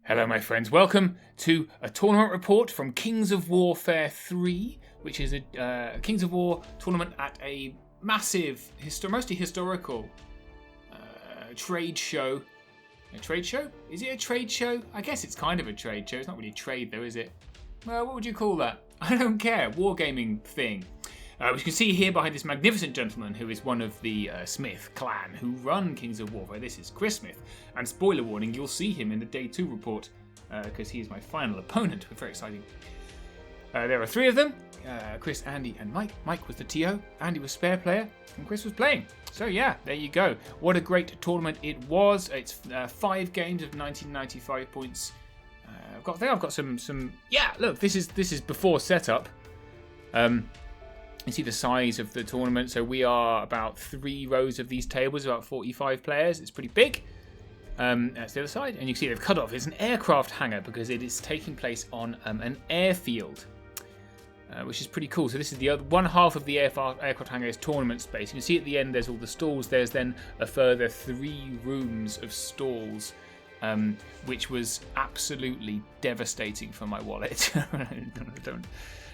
Hello my friends, welcome to a tournament report from Kings of Warfare 3, which is a Kings of War tournament at a massive, mostly historical trade show. A trade show? Is it a trade show? I guess it's kind of a trade show. It's not really trade though, is it? Well, what would you call that? I don't care. Wargaming thing. Which you can see here behind this magnificent gentleman who is one of the Smith clan who run Kings of Warfare. This is Chris Smith. And spoiler warning, you'll see him in the Day 2 report because he is my final opponent. Very exciting. There are three of them. Chris, Andy and Mike. Mike was the TO, Andy was spare player, and Chris was playing. So yeah, there you go. What a great tournament it was. It's 5 games of 1995 points. I think I've got some. Yeah, look, this is before setup. You see the size of the tournament. So we are about 3 rows of these tables, about 45 players. It's pretty big. That's the other side. And you can see they've cut off. It's an aircraft hangar because it is taking place on an airfield, which is pretty cool. So this is the other one half of the aircraft hangar is tournament space. You can see at the end there's all the stalls. There's then a further 3 rooms of stalls, which was absolutely devastating for my wallet.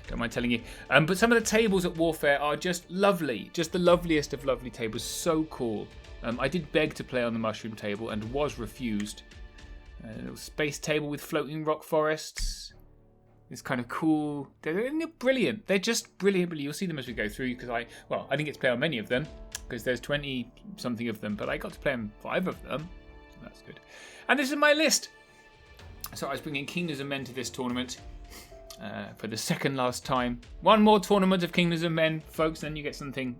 Don't mind telling you. But some of the tables at Warfare are just lovely. Just the loveliest of lovely tables. So cool. I did beg to play on the mushroom table and was refused. A little space table with floating rock forests. It's kind of cool. They're brilliant. They're just brilliant. You'll see them as we go through because I didn't get to play on many of them because there's 20 something of them, but I got to play on 5 of them. So that's good. And this is my list. So I was bringing Kingdoms of Men to this tournament. For the second last time. One more tournament of Kingdoms of Men, folks, then you get something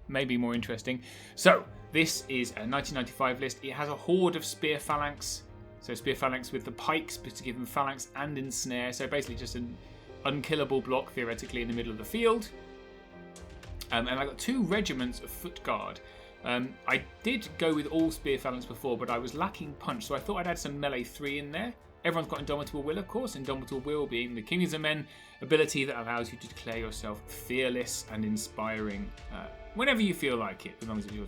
maybe more interesting. So, this is a 1995 list. It has a horde of spear phalanx. So, spear phalanx with the pikes to give them phalanx and ensnare. So, basically just an unkillable block, theoretically, in the middle of the field. And I got 2 regiments of foot guard. I did go with all spear phalanx before, but I was lacking punch. So, I thought I'd add some melee 3 in there. Everyone's got Indomitable Will, of course. Indomitable Will being the Kings of Men ability that allows you to declare yourself fearless and inspiring whenever you feel like it, as long as it's your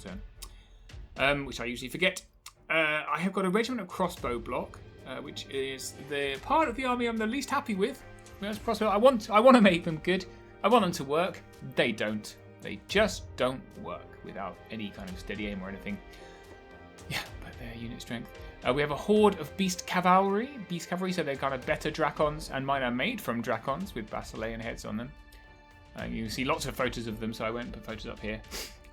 turn, which I usually forget. I have got a regiment of crossbow block, which is the part of the army I'm the least happy with. Crossbow. I want to make them good. I want them to work. They don't. They just don't work without any kind of steady aim or anything. Yeah, but their unit strength. We have a horde of beast cavalry, so they're kind of better Dracons, and mine are made from Dracons with Basilean heads on them. You can see lots of photos of them, so I won't put photos up here.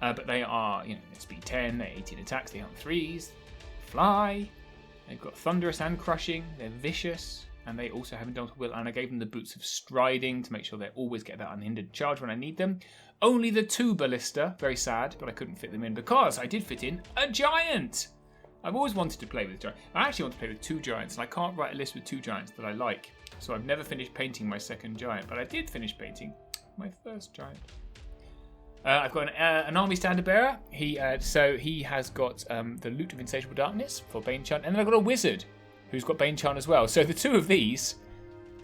But they are, they're speed 10, they're 18 attacks, they aren't 3s, fly, they've got thunderous and crushing, they're vicious, and they also have Indomitable Will, and I gave them the boots of striding to make sure they always get that unhindered charge when I need them. Only the 2 ballista, very sad, but I couldn't fit them in because I did fit in a giant! I've always wanted to play with giants. I actually want to play with 2 giants, and I can't write a list with 2 giants that I like. So I've never finished painting my second giant, but I did finish painting my first giant. I've got an army standard bearer. He has got the Loot of Insatiable Darkness for Bane Chant, and then I've got a wizard who's got Bane Chant as well. So the 2 of these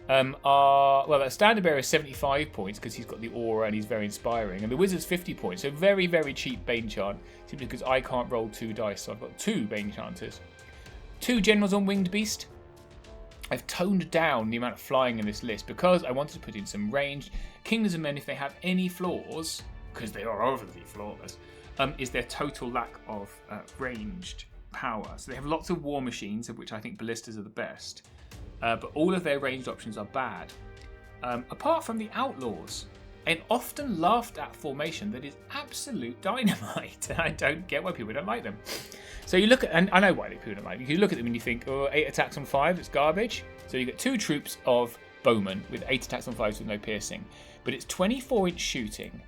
that standard bearer is 75 points because he's got the aura and he's very inspiring, and the wizard's 50 points, so very, very cheap Bane Chant, simply because I can't roll 2 dice, so I've got 2 Bane Chanters. 2 generals on Winged Beast. I've toned down the amount of flying in this list because I wanted to put in some ranged. Kingdoms of Men, if they have any flaws, because they are overly flawless, is their total lack of ranged power. So they have lots of war machines, of which I think ballistas are the best. But all of their ranged options are bad. Apart from the Outlaws, an often laughed at formation that is absolute dynamite. I don't get why people don't like them. So you look at, and I know why people don't like them. You look at them and you think, 8 attacks on 5, it's garbage. So you get 2 troops of bowmen with 8 attacks on 5s with no piercing. But it's 24-inch shooting.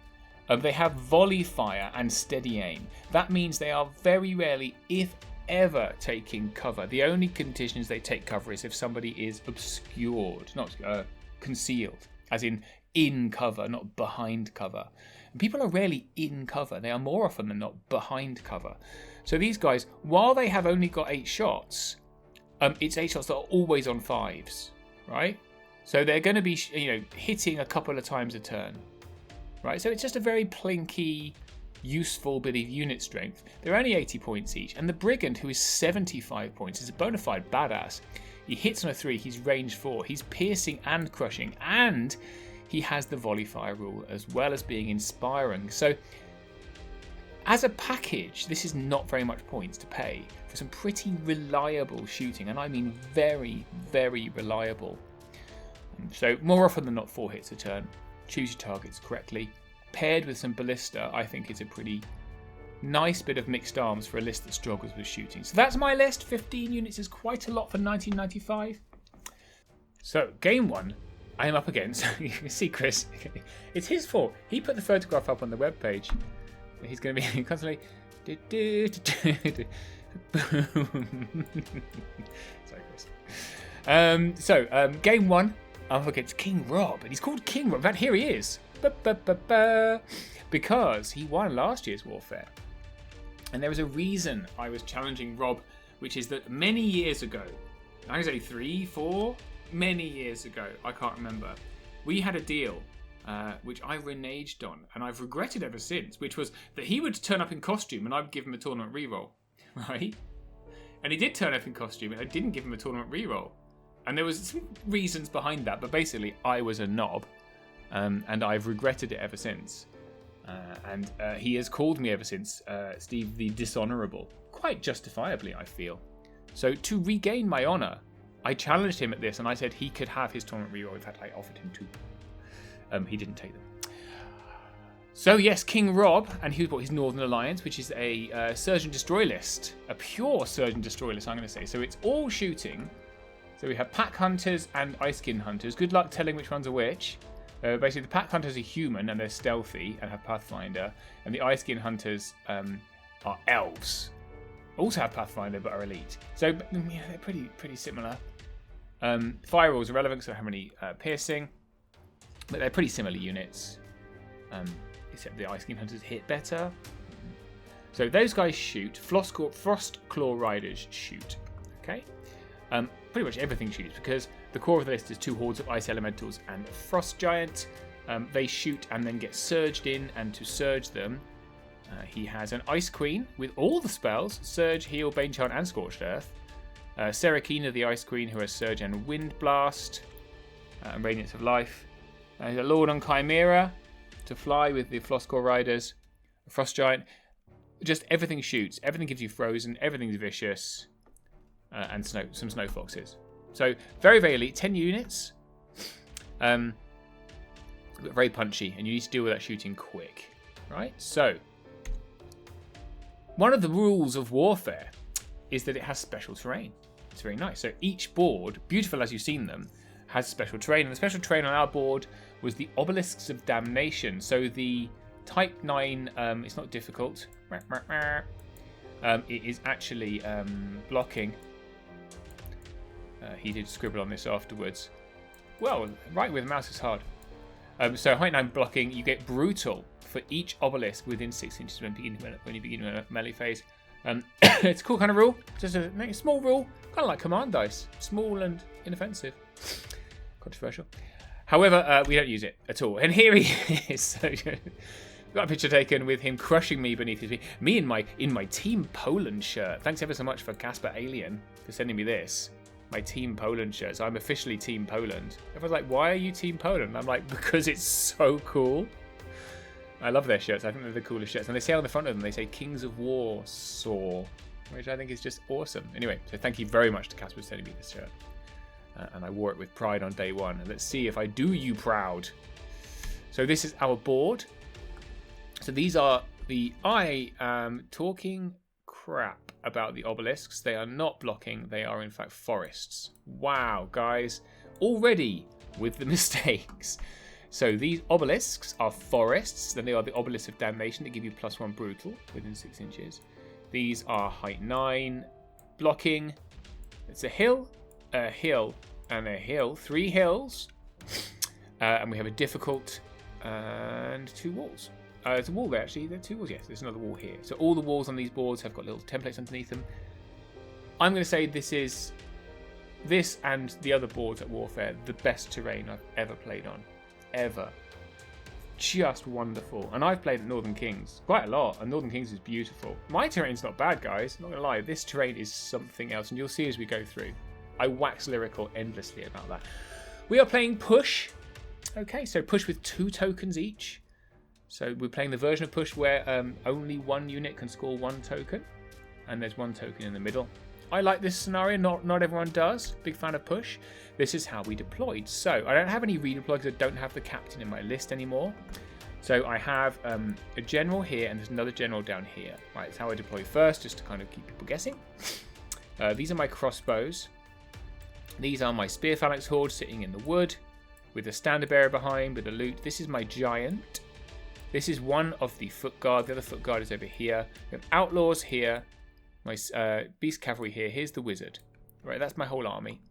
They have volley fire and steady aim. That means they are very rarely, if ever, taking cover. The only conditions they take cover is if somebody is obscured, not concealed, as in cover, not behind cover. And people are rarely in cover. They are more often than not behind cover. So these guys, while they have only got 8 shots, it's 8 shots that are always on 5s, right? So they're going to be, hitting a couple of times a turn, right? So it's just a very plinky, useful bit of unit strength. They're only 80 points each, and the Brigand, who is 75 points, is a bona fide badass. He hits on a 3, he's range 4, he's piercing and crushing, and he has the volley fire rule as well as being inspiring. So as a package, this is not very much points to pay for some pretty reliable shooting, and I mean very, very reliable. So more often than not, 4 hits a turn. Choose your targets correctly. Paired with some ballista, I think it's a pretty nice bit of mixed arms for a list that struggles with shooting. So that's my list. 15 units is quite a lot for 1995. So game 1, I am up against. You can see Chris. It's his fault. He put the photograph up on the webpage. He's going to be constantly. Sorry, Chris. Game 1, I'm up against King Rob, and he's called King Rob. In fact, here he is. Because he won last year's Warfare. And there was a reason I was challenging Rob, which is that many years ago, I would say 3, 4, many years ago, I can't remember, we had a deal which I reneged on, and I've regretted ever since, which was that he would turn up in costume and I would give him a tournament reroll, right? And he did turn up in costume and I didn't give him a tournament reroll. And there was some reasons behind that, but basically I was a knob, and I've regretted it ever since. And he has called me ever since Steve the Dishonourable, quite justifiably, I feel. So to regain my honour, I challenged him at this, and I said he could have his tournament reroll. In fact, I offered him 2. He didn't take them. So yes, King Rob, and he bought his Northern Alliance, which is a Surge and Destroy list, a pure Surge and Destroy list, I'm going to say. So it's all shooting. So we have Pack Hunters and Ice Skin Hunters. Good luck telling which ones are which. Basically, the Pack Hunters are human and they're stealthy and have Pathfinder, and the Ice Skin Hunters are elves. Also have Pathfinder but are elite. So yeah, they're pretty similar. Fire rules are relevant, so how many piercing, but they're pretty similar units. Except the Ice Skin Hunters hit better. So those guys shoot. Frost Claw Riders shoot. Okay. Pretty much everything shoots because the core of the list is 2 hordes of Ice Elementals and Frost Giant. They shoot and then get surged in, and to surge them, he has an Ice Queen with all the spells: Surge, Heal, Bane Chant, and Scorched Earth. Serakina, the Ice Queen, who has Surge and Wind Blast, and Radiance of Life. There's a Lord on Chimera to fly with the Flosscore Riders. A Frost Giant. Just everything shoots. Everything gives you Frozen. Everything's vicious. And some Snow Foxes. So very, very elite. 10 units. But very punchy, and you need to deal with that shooting quick. Right? So one of the rules of Warfare is that it has special terrain. It's very nice. So each board, beautiful as you've seen them, has special terrain. And the special terrain on our board was the Obelisks of Damnation. So the Type 9, it's not difficult. It is actually blocking. He did scribble on this afterwards. Well, right with the mouse is hard. So height 9 blocking, you get brutal for each obelisk within 6 inches when you begin a melee phase. It's a cool kind of rule. Just a small rule, kind of like command dice. Small and inoffensive. Controversial. However, we don't use it at all. And here he is. So, got a picture taken with him crushing me beneath his feet. Me in my Team Poland shirt. Thanks ever so much for Casper Alien for sending me this. My Team Poland shirt. So I'm officially Team Poland. Everyone's like, why are you Team Poland? I'm like, because it's so cool. I love their shirts. I think they're the coolest shirts. And they say on the front of them, they say Kings of War Saw, which I think is just awesome. Anyway, so thank you very much to Casper for sending me this shirt. And I wore it with pride on day 1. And let's see if I do you proud. So this is our board. So these are I am talking crap about the obelisks. They are not blocking. They are in fact forests. Wow, guys. Already with the mistakes. So these obelisks are forests. Then they are the obelisks of damnation that give you +1 brutal within 6 inches. These are height 9 blocking. It's a hill, and a hill. 3 hills. And we have a difficult and 2 walls. There's a wall there, actually. There are 2 walls. Yes, there's another wall here. So all the walls on these boards have got little templates underneath them. I'm going to say this and the other boards at Warfare, the best terrain I've ever played on. Ever. Just wonderful. And I've played at Northern Kings quite a lot, and Northern Kings is beautiful. My terrain's not bad, guys. Not going to lie. This terrain is something else, and you'll see as we go through. I wax lyrical endlessly about that. We are playing push. Okay, so push with 2 tokens each. So we're playing the version of push where only 1 unit can score 1 token. And there's 1 token in the middle. I like this scenario, not everyone does. Big fan of push. This is how we deployed. So I don't have any redeploy because I don't have the captain in my list anymore. So I have a general here and there's another general down here. Right, that's how I deploy first, just to kind of keep people guessing. These are my crossbows. These are my spear phalanx horde sitting in the wood with a standard bearer behind with the loot. This is my giant. This is one of the foot guard. The other foot guard is over here. We have outlaws here. My beast cavalry here. Here's the wizard. Right, that's my whole army.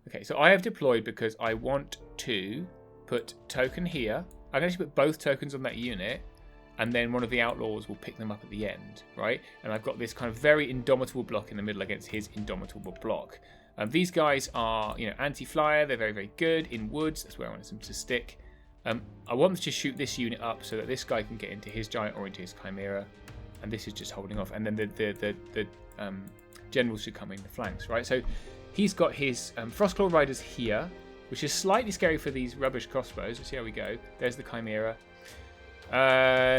Okay, so I have deployed because I want to put token here. I'm going to put both tokens on that unit, and then one of the outlaws will pick them up at the end, right? And I've got this kind of very indomitable block in the middle against his indomitable block. These guys are, anti-flyer. They're very, very good in woods. That's where I want them to stick. I want them to shoot this unit up so that this guy can get into his giant or into his chimera, and this is just holding off. And then the generals should come in the flanks, right? So he's got his Frostclaw riders here, which is slightly scary for these rubbish crossbows. Let's see how we go. There's the chimera.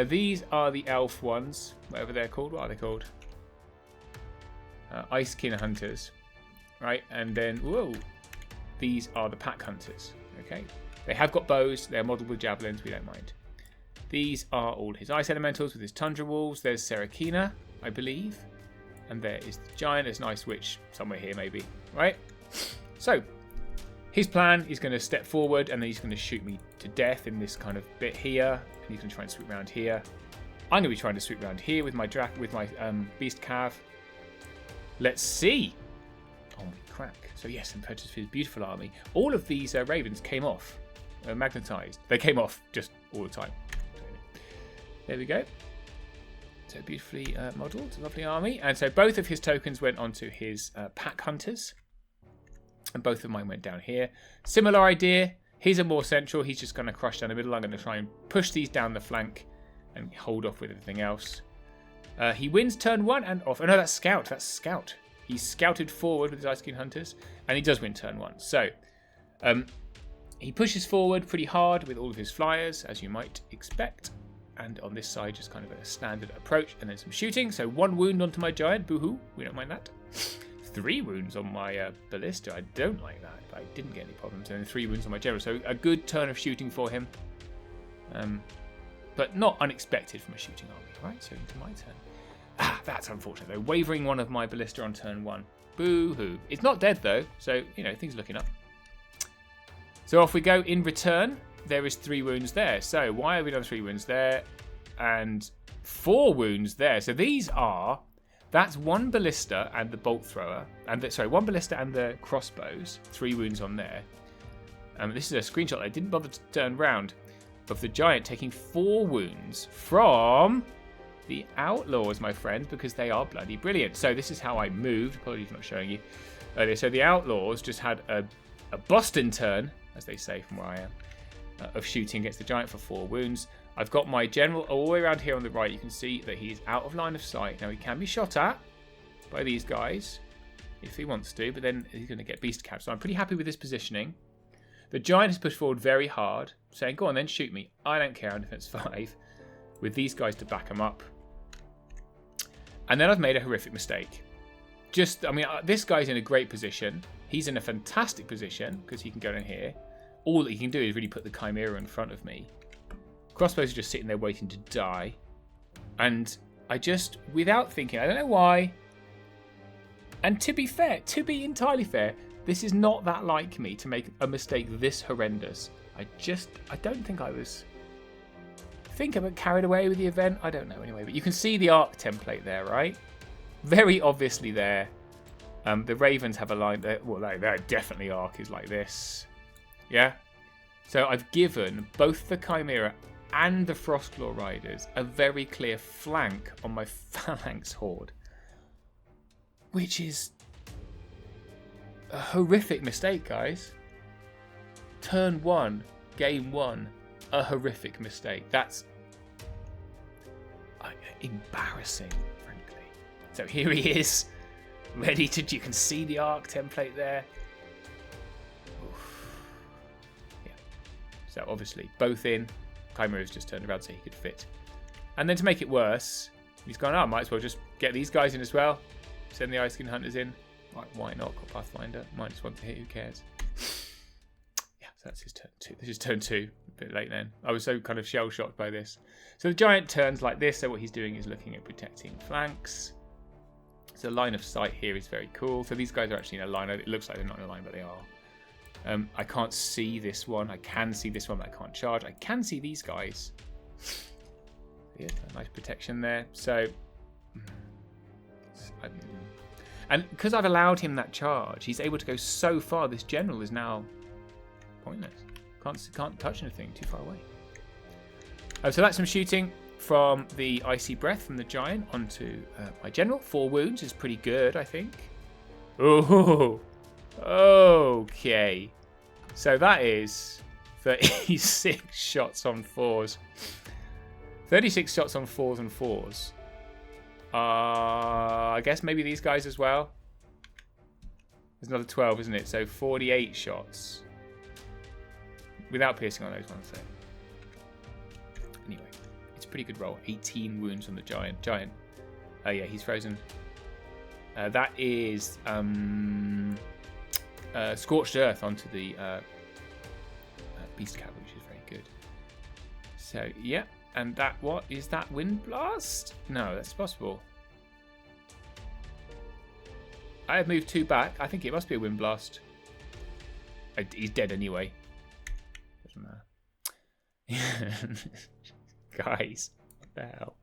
These are the elf ones, whatever they're called. What are they called? Icekin hunters, right? And then, whoa, these are the pack hunters. Okay, they have got bows. They're modelled with javelins. We don't mind. These are all his ice elementals with his tundra wolves. There's Serakina, I believe, and there is the giant. There's an ice witch somewhere here, maybe. Right. So his plan is going to step forward, and then he's going to shoot me to death in this kind of bit here. And he's going to try and sweep around here. I'm going to be trying to sweep around here with my beast cav. Let's see. Oh, crack. So yes, and purchase for his beautiful army. All of these ravens came off, magnetized. They came off just all the time. There we go. So beautifully modelled, lovely army. And so both of his tokens went onto his pack hunters. And both of mine went down here. Similar idea. He's a more central. He's just going to crush down the middle. I'm going to try and push these down the flank and hold off with everything else. He wins turn 1 and off. Oh no, that's Scout. That's Scout. He scouted forward with his Ice King Hunters. And he does win turn 1. So he pushes forward pretty hard with all of his flyers, as you might expect. And on this side, just kind of a standard approach. And then some shooting. So 1 wound onto my giant. Boo-hoo. We don't mind that. 3 wounds on my ballista. I don't like that, but I didn't get any problems. And then 3 wounds on my general. So a good turn of shooting for him. But not unexpected from a shooting army, right? So into my turn. Ah, that's unfortunate though. Wavering one of my ballista on turn 1. Boo-hoo. It's not dead though, so, things are looking up. So off we go. In return, there is 3 wounds there. So why have we done 3 wounds there? And 4 wounds there. So these are... That's 1 ballista and the bolt thrower. And 1 ballista and the crossbows. 3 wounds on there. This is a screenshot I didn't bother to turn round of the giant taking 4 wounds from the outlaws, my friend, because they are bloody brilliant. So this is how I moved. Apologies for not showing you earlier. So the outlaws just had a Boston turn, as they say from where I am, of shooting against the giant for 4 wounds. I've got my general all the way around here on the right. You can see that he's out of line of sight. Now, he can be shot at by these guys if he wants to, but then he's going to get beast capped. So I'm pretty happy with his positioning. The giant has pushed forward very hard, saying, go on then, shoot me. I don't care, I'm defense 5, with these guys to back him up. And then I've made a horrific mistake. This guy's in a great position. He's in a fantastic position because he can go in here. All that he can do is really put the chimera in front of me. Crossbows are just sitting there waiting to die. And I just, without thinking, I don't know why. And to be fair, to be entirely fair, this is not that like me to make a mistake this horrendous. I don't think I was... I think I got carried away with the event. I don't know anyway. But you can see the arc template there, right? Very obviously there. The Ravens have a line there. Well, their definitely arc is like this. Yeah? So I've given both the Chimera and the Frostclaw Riders a very clear flank on my Phalanx Horde. Which is a horrific mistake, guys. Turn 1, game 1, a horrific mistake. That's embarrassing, frankly. So here he is. ready to... You can see the arc template there. Oof. Yeah. So obviously both in. Chimera's just turned around so he could fit. And then to make it worse, he's gone, oh, might as well just get these guys in as well. Send the Ice Skin Hunters in. Why not? Got Pathfinder. -1 to hit, who cares? Yeah, so that's his turn 2. This is turn 2. A bit late then. I was so kind of shell-shocked by this. So the giant turns like this, so what he's doing is looking at protecting flanks. So line of sight here is very cool. So these guys are actually in a line. It looks like they're not in a line, but they are. I can't see this one. I can see this one, but I can't charge. I can see these guys. Yeah, nice protection there. So, and because I've allowed him that charge, he's able to go so far. This general is now pointless. Can't touch anything, too far away. So that's some shooting from the Icy Breath from the giant onto my general. 4 wounds is pretty good, I think. Oh, okay. So that is 36 shots on 4s. 36 shots on 4s and 4s. I guess maybe these guys as well. There's another 12, isn't it? So 48 shots. Without piercing on those ones, though. Anyway, it's a pretty good roll. 18 wounds on the giant. Oh, yeah, he's frozen. That is Scorched Earth onto the Beast Cavalry, which is very good. So, yeah. And that, what is that? Wind Blast? No, that's possible. I have moved 2 back. I think it must be a Wind Blast. He's dead anyway. Doesn't matter. Guys, what the hell?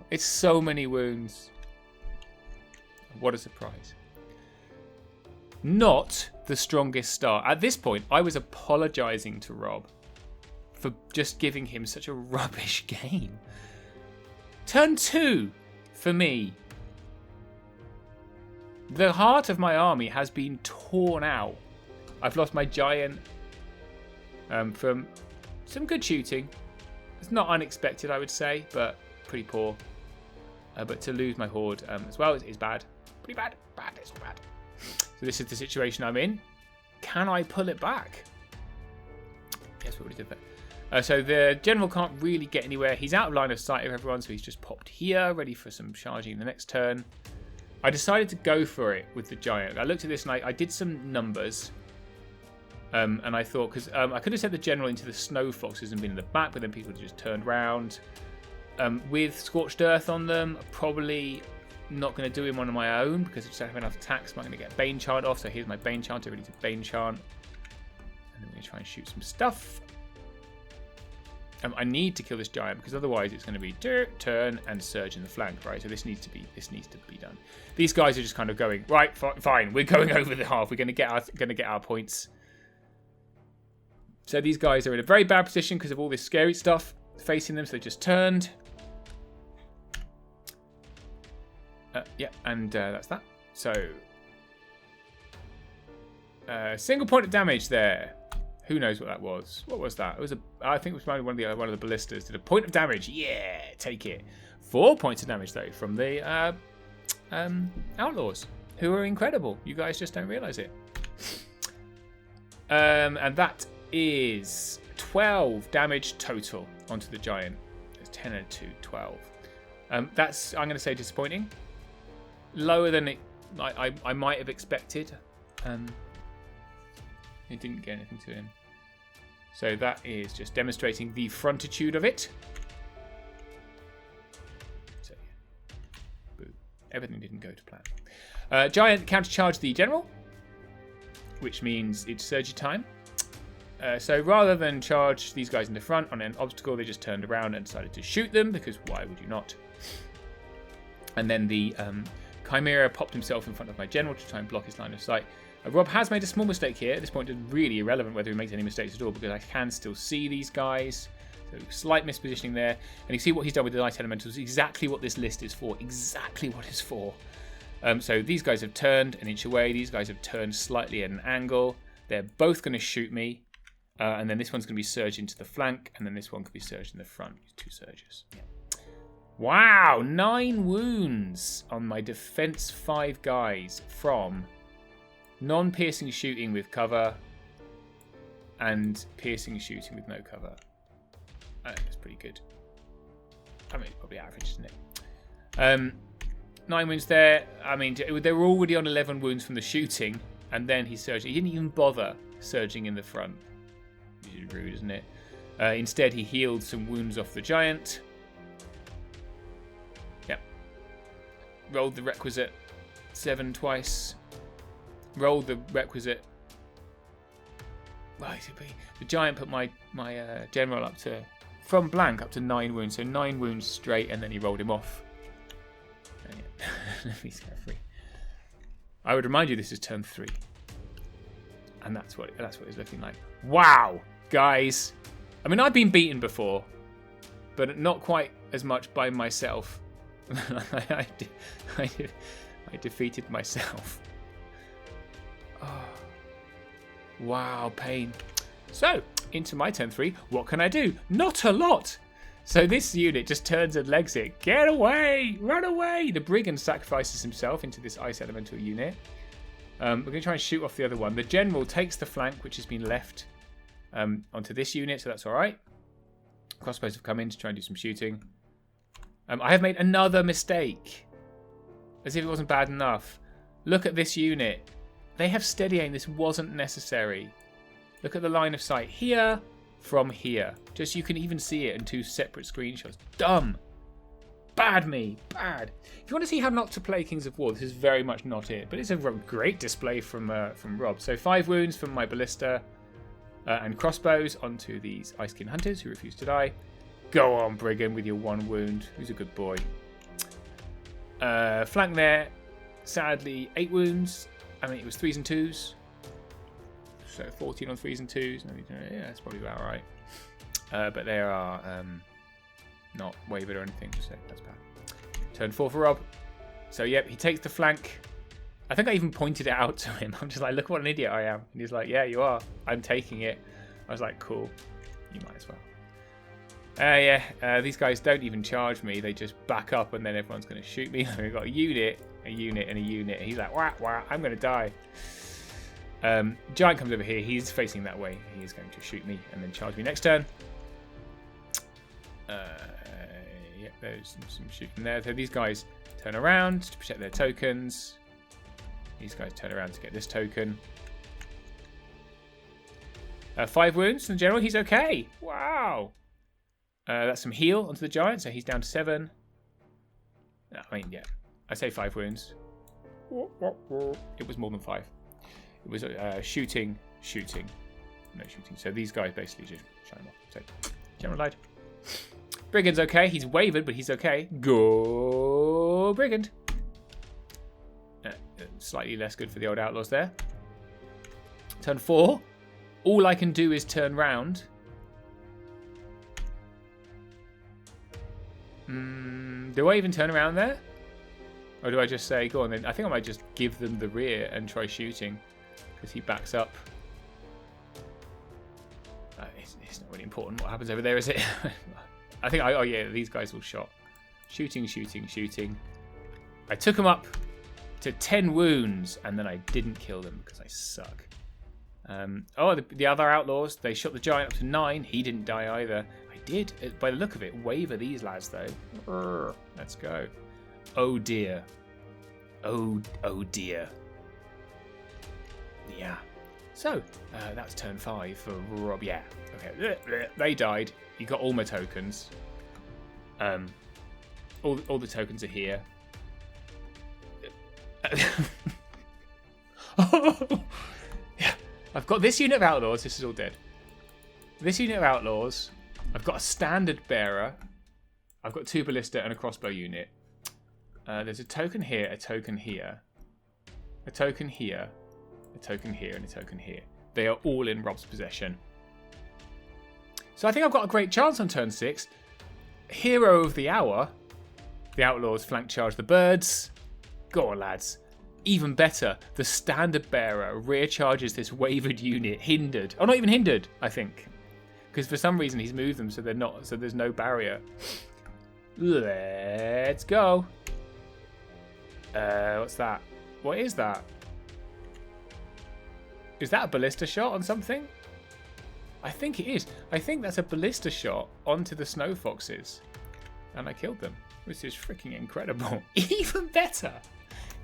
It's so many wounds. What a surprise. Not the strongest start. At this point, I was apologising to Rob for just giving him such a rubbish game. Turn 2 for me. The heart of my army has been torn out. I've lost my giant from some good shooting. It's not unexpected, I would say, but pretty poor. But to lose my horde as well is bad. Pretty bad. It's bad. So this is the situation I'm in. Can I pull it back? Yes, what we did there. So the general can't really get anywhere. He's out of line of sight of everyone, so he's just popped here, ready for some charging the next turn. I decided to go for it with the giant. I looked at this and I did some numbers. And I thought, because I could have sent the general into the snow foxes and been in the back, but then people just turned round. With Scorched Earth on them, probably not going to do him on my own because I just don't have enough attacks. I'm not going to get Bane Chant off, so here's my Bane Chant. Ready to Bane Chant. And then we're going to try and shoot some stuff. I need to kill this giant because otherwise it's going to be turn and surge in the flank, right? So this needs to be done. These guys are just kind of going, right, fine, we're going over the half. We're going to get our points. So these guys are in a very bad position because of all this scary stuff facing them. So they just turned. Yeah, and that's that. So, single point of damage there. Who knows what that was? What was that? It was I think it was one of the ballistas. Did a point of damage? Yeah, take it. 4 points of damage though from the outlaws, who are incredible. You guys just don't realise it. And that is 12 damage total onto the giant. It's 10 and 2, 12. That's, I'm going to say, disappointing. Lower than I might have expected. It didn't get anything to him. So that is just demonstrating the frontitude of it. So, yeah. Boo. Everything didn't go to plan. Giant countercharged the general, which means it's surgery time. So rather than charge these guys in the front on an obstacle, they just turned around and decided to shoot them, because why would you not? And then the Chimera popped himself in front of my general to try and block his line of sight. Rob has made a small mistake here. At this point, it's really irrelevant whether he makes any mistakes at all, because I can still see these guys. So slight mispositioning there. And you see what he's done with the light elementals. Exactly what this list is for. Exactly what it's for. So these guys have turned an inch away. These guys have turned slightly at an angle. They're both going to shoot me. And then this one's going to be surged into the flank, and then this one could be surged in the front. 2 surges. Yeah. Wow, 9 wounds on my defense 5 guys from non-piercing shooting with cover and piercing shooting with no cover. I think that's pretty good. I mean, it's probably average, isn't it? 9 wounds there. I mean, they were already on 11 wounds from the shooting, and then he surged. He didn't even bother surging in the front. Which is rude, isn't it? Instead, he healed some wounds off the giant. Yep. Rolled the requisite 7 twice. Rolled the requisite. Right, the giant put my general up to, from blank up to 9 wounds. So 9 wounds straight, and then he rolled him off. Let me get free. I would remind you, this is turn 3, and that's what it's looking like. Wow, guys! I mean, I've been beaten before, but not quite as much by myself. I defeated myself. Oh. Wow, pain. So, into my turn 3. What can I do? Not a lot. So this unit just turns and legs it. Get away! Run away! The brigand sacrifices himself into this ice elemental unit. We're going to try and shoot off the other one. The general takes the flank, which has been left onto this unit, so that's all right. Crossbows have come in to try and do some shooting. I have made another mistake. As if it wasn't bad enough. Look at this unit. They have steady aim. This wasn't necessary. Look at the line of sight here. From here. Just you can even see it in 2 separate screenshots. Dumb. Bad me. Bad. If you want to see how not to play Kings of War, this is very much not it. But it's a great display from Rob. So 5 wounds from my ballista and crossbows onto these Icekin Hunters who refuse to die. Go on, Brigand, with your 1 wound. Who's a good boy. Flank there. Sadly, 8 wounds. I mean, it was 3s and 2s. So 14 on 3s and 2s. Yeah, that's probably about right. But they are not wavered or anything, so that's bad. Turn 4 for Rob. So, yep, he takes the flank. I think I even pointed it out to him. I'm just like, look what an idiot I am. And he's like, yeah, you are. I'm taking it. I was like, cool. You might as well. These guys don't even charge me. They just back up, and then everyone's going to shoot me. We've got a unit, and a unit. And he's like, wah, wah, I'm going to die. Giant comes over here. He's facing that way. He is going to shoot me and then charge me next turn. Yep, there's some shooting there. So these guys turn around to protect their tokens. These guys turn around to get this token. 5 wounds in general. He's okay. Wow. That's some heal onto the giant. So he's down to 7. I mean, yeah. I say 5 wounds. It was more than 5. It was shooting, no shooting. So these guys basically just shut him off. So, general died. Brigand's okay. He's wavered, but he's okay. Go Brigand. Slightly less good for the old outlaws there. Turn 4. All I can do is turn round. Do I even turn around there? Or do I just say, go on then? I think I might just give them the rear and try shooting. Because he backs up. It's not really important what happens over there, is it? I think, oh yeah, these guys will shot. Shooting. I took them up to 10 wounds, and then I didn't kill them because I suck. The other outlaws, they shot the giant up to 9. He didn't die either. I did, by the look of it, waver these lads though. Let's go. Oh dear. Oh dear. Yeah. So, that's turn 5 for Rob. Yeah. Okay. They died. You got all my tokens. All the tokens are here. Yeah. I've got this unit of outlaws. This is all dead. This unit of outlaws. I've got a standard bearer. I've got 2 ballista and a crossbow unit. There's a token here, a token here, a token here, a token here, and a token here. They are all in Rob's possession. So I think I've got a great chance on turn 6. Hero of the hour. The outlaws flank charge the birds. Go on, lads. Even better, the standard bearer rear charges this wavered unit, hindered. Oh, not even hindered, I think. Because for some reason he's moved them so they're not, so there's no barrier. Let's go. What's that? What is that? Is that a ballista shot on something? I think it is. I think that's a ballista shot onto the snow foxes. And I killed them, which is freaking incredible. Even better.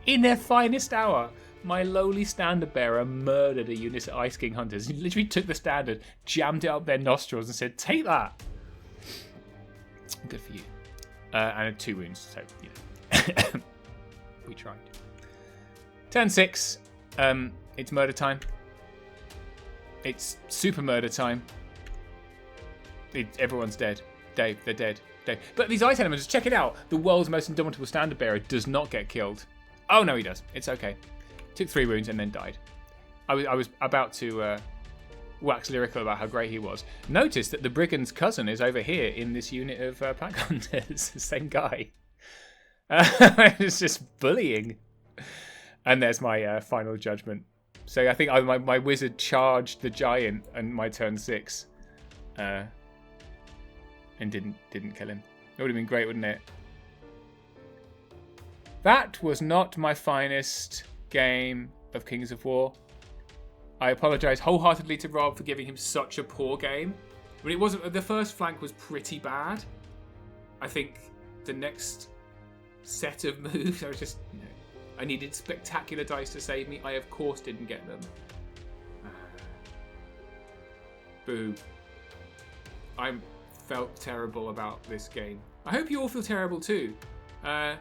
In their finest hour, my lowly standard bearer murdered a unit of Ice King hunters. He literally took the standard, jammed it up their nostrils and said, take that. Good for you. And 2 wounds, so, you know. We tried. Turn 6. It's murder time. It's super murder time. Everyone's dead. Dave, they're dead. Dave. But these ice elements, check it out. The world's most indomitable standard bearer does not get killed. Oh, no, he does. It's okay. Took 3 wounds and then died. I was about to wax lyrical about how great he was. Notice that the brigand's cousin is over here in this unit of pack hunters. The same guy. It's just bullying. And there's my final judgment. So I think my wizard charged the giant on my turn 6. And didn't kill him. It would have been great, wouldn't it? That was not my finest game of Kings of War. I apologise wholeheartedly to Rob for giving him such a poor game. But it wasn't. The first flank was pretty bad. I think the next set of moves, I was just, you know, I needed spectacular dice to save me. I of course didn't get them. Boo. I felt terrible about this game. I hope you all feel terrible too. And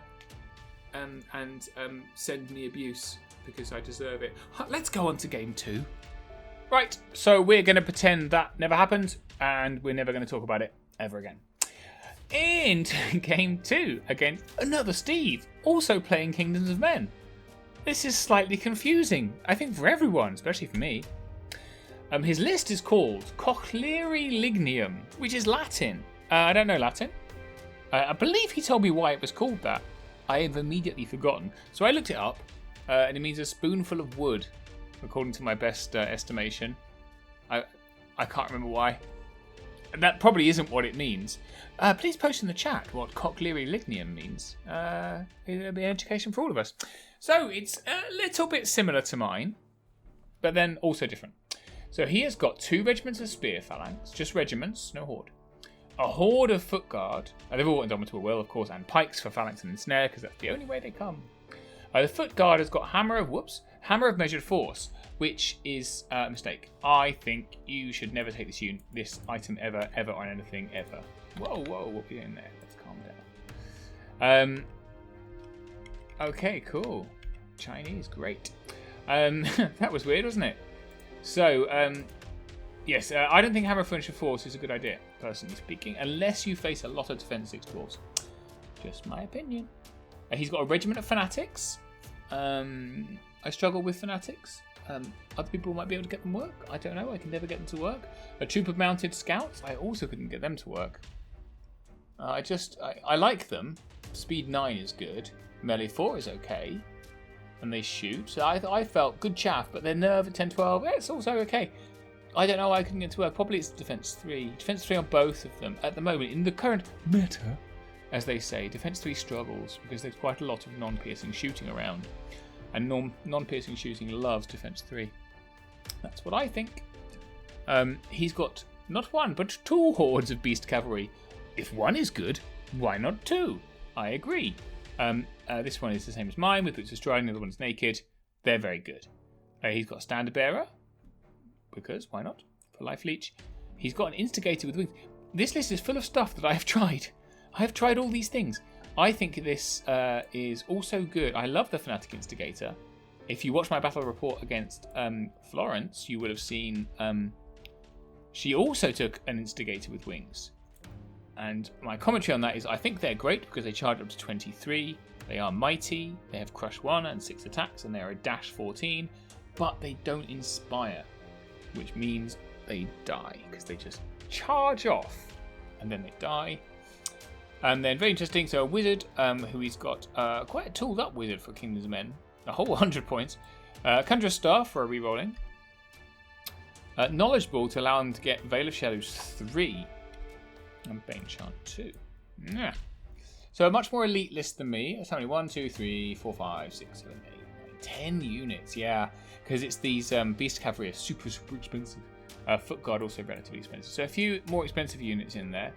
send me abuse because I deserve it. Let's go on to game 2. Right, so we're going to pretend that never happened and we're never going to talk about it ever again. And game 2 against another Steve, also playing Kingdoms of Men. This is slightly confusing, I think, for everyone, especially for me. His list is called Cochlearii Lignium, which is Latin. I don't know Latin. I believe he told me why it was called that. I have immediately forgotten. So I looked it up, and it means a spoonful of wood, according to my best estimation. I can't remember why. That probably isn't what it means. Please post in the chat what Cochlearii Lignium means. It'll be an education for all of us. So it's a little bit similar to mine, but then also different. So he has got 2 regiments of spear phalanx, just regiments, no horde. A horde of foot guard, they've all got indomitable will, of course, and pikes for phalanx and snare, because that's the only way they come. The foot guard has got hammer of measured force, which is a mistake. I think you should never take this item ever on anything ever. Whoa, what are you doing there? Let's calm down. Okay, cool. Chinese, great. That was weird, wasn't it? So, yes, I don't think hammer of measured force is a good idea, personally speaking, unless you face a lot of defense 6 dwarves. Just my opinion. He's got a regiment of fanatics. I struggle with fanatics. Other people might be able to get them work. I don't know. I can never get them to work. A troop of mounted scouts. I also couldn't get them to work. I like them. Speed 9 is good. Melee 4 is okay. And they shoot. So I felt good chaff, but their nerve at 10-12, it's also okay. I don't know why I couldn't get to work. Probably it's defense 3. Defense 3 on both of them. At the moment, in the current meta, as they say, defense 3 struggles because there's quite a lot of non-piercing shooting around. And non-piercing shooting loves defense 3. That's what I think. He's got not 1, but 2 hordes of beast cavalry. If 1 is good, why not 2? I agree. This one is the same as mine, with boots of striding, the other one's naked. They're very good. He's got a standard bearer, because why not? For life leech. He's got an instigator with wings. This list is full of stuff that I have tried. I have tried all these things. I think this is also good. I love the Fanatic Instigator. If you watch my battle report against Florence, you would have seen she also took an Instigator with wings. And my commentary on that is I think they're great because they charge up to 23. They are mighty. They have crush 1 and 6 attacks, and they're a dash 14. But they don't inspire, which means they die because they just charge off and then they die. And then very interesting, so a wizard who he's got quite a tooled up wizard for Kingdoms of Men. A whole 100 points. Conjure Star for a rerolling. Knowledge Ball to allow them to get Veil of Shadows 3. And Bane Chant 2. Yeah. So a much more elite list than me. It's only 1, 2, 3, 4, 5, 6, 7, 8, 9, 10 units. Yeah, because it's these Beast Cavalry are super expensive. Foot Guard also relatively expensive. So a few more expensive units in there.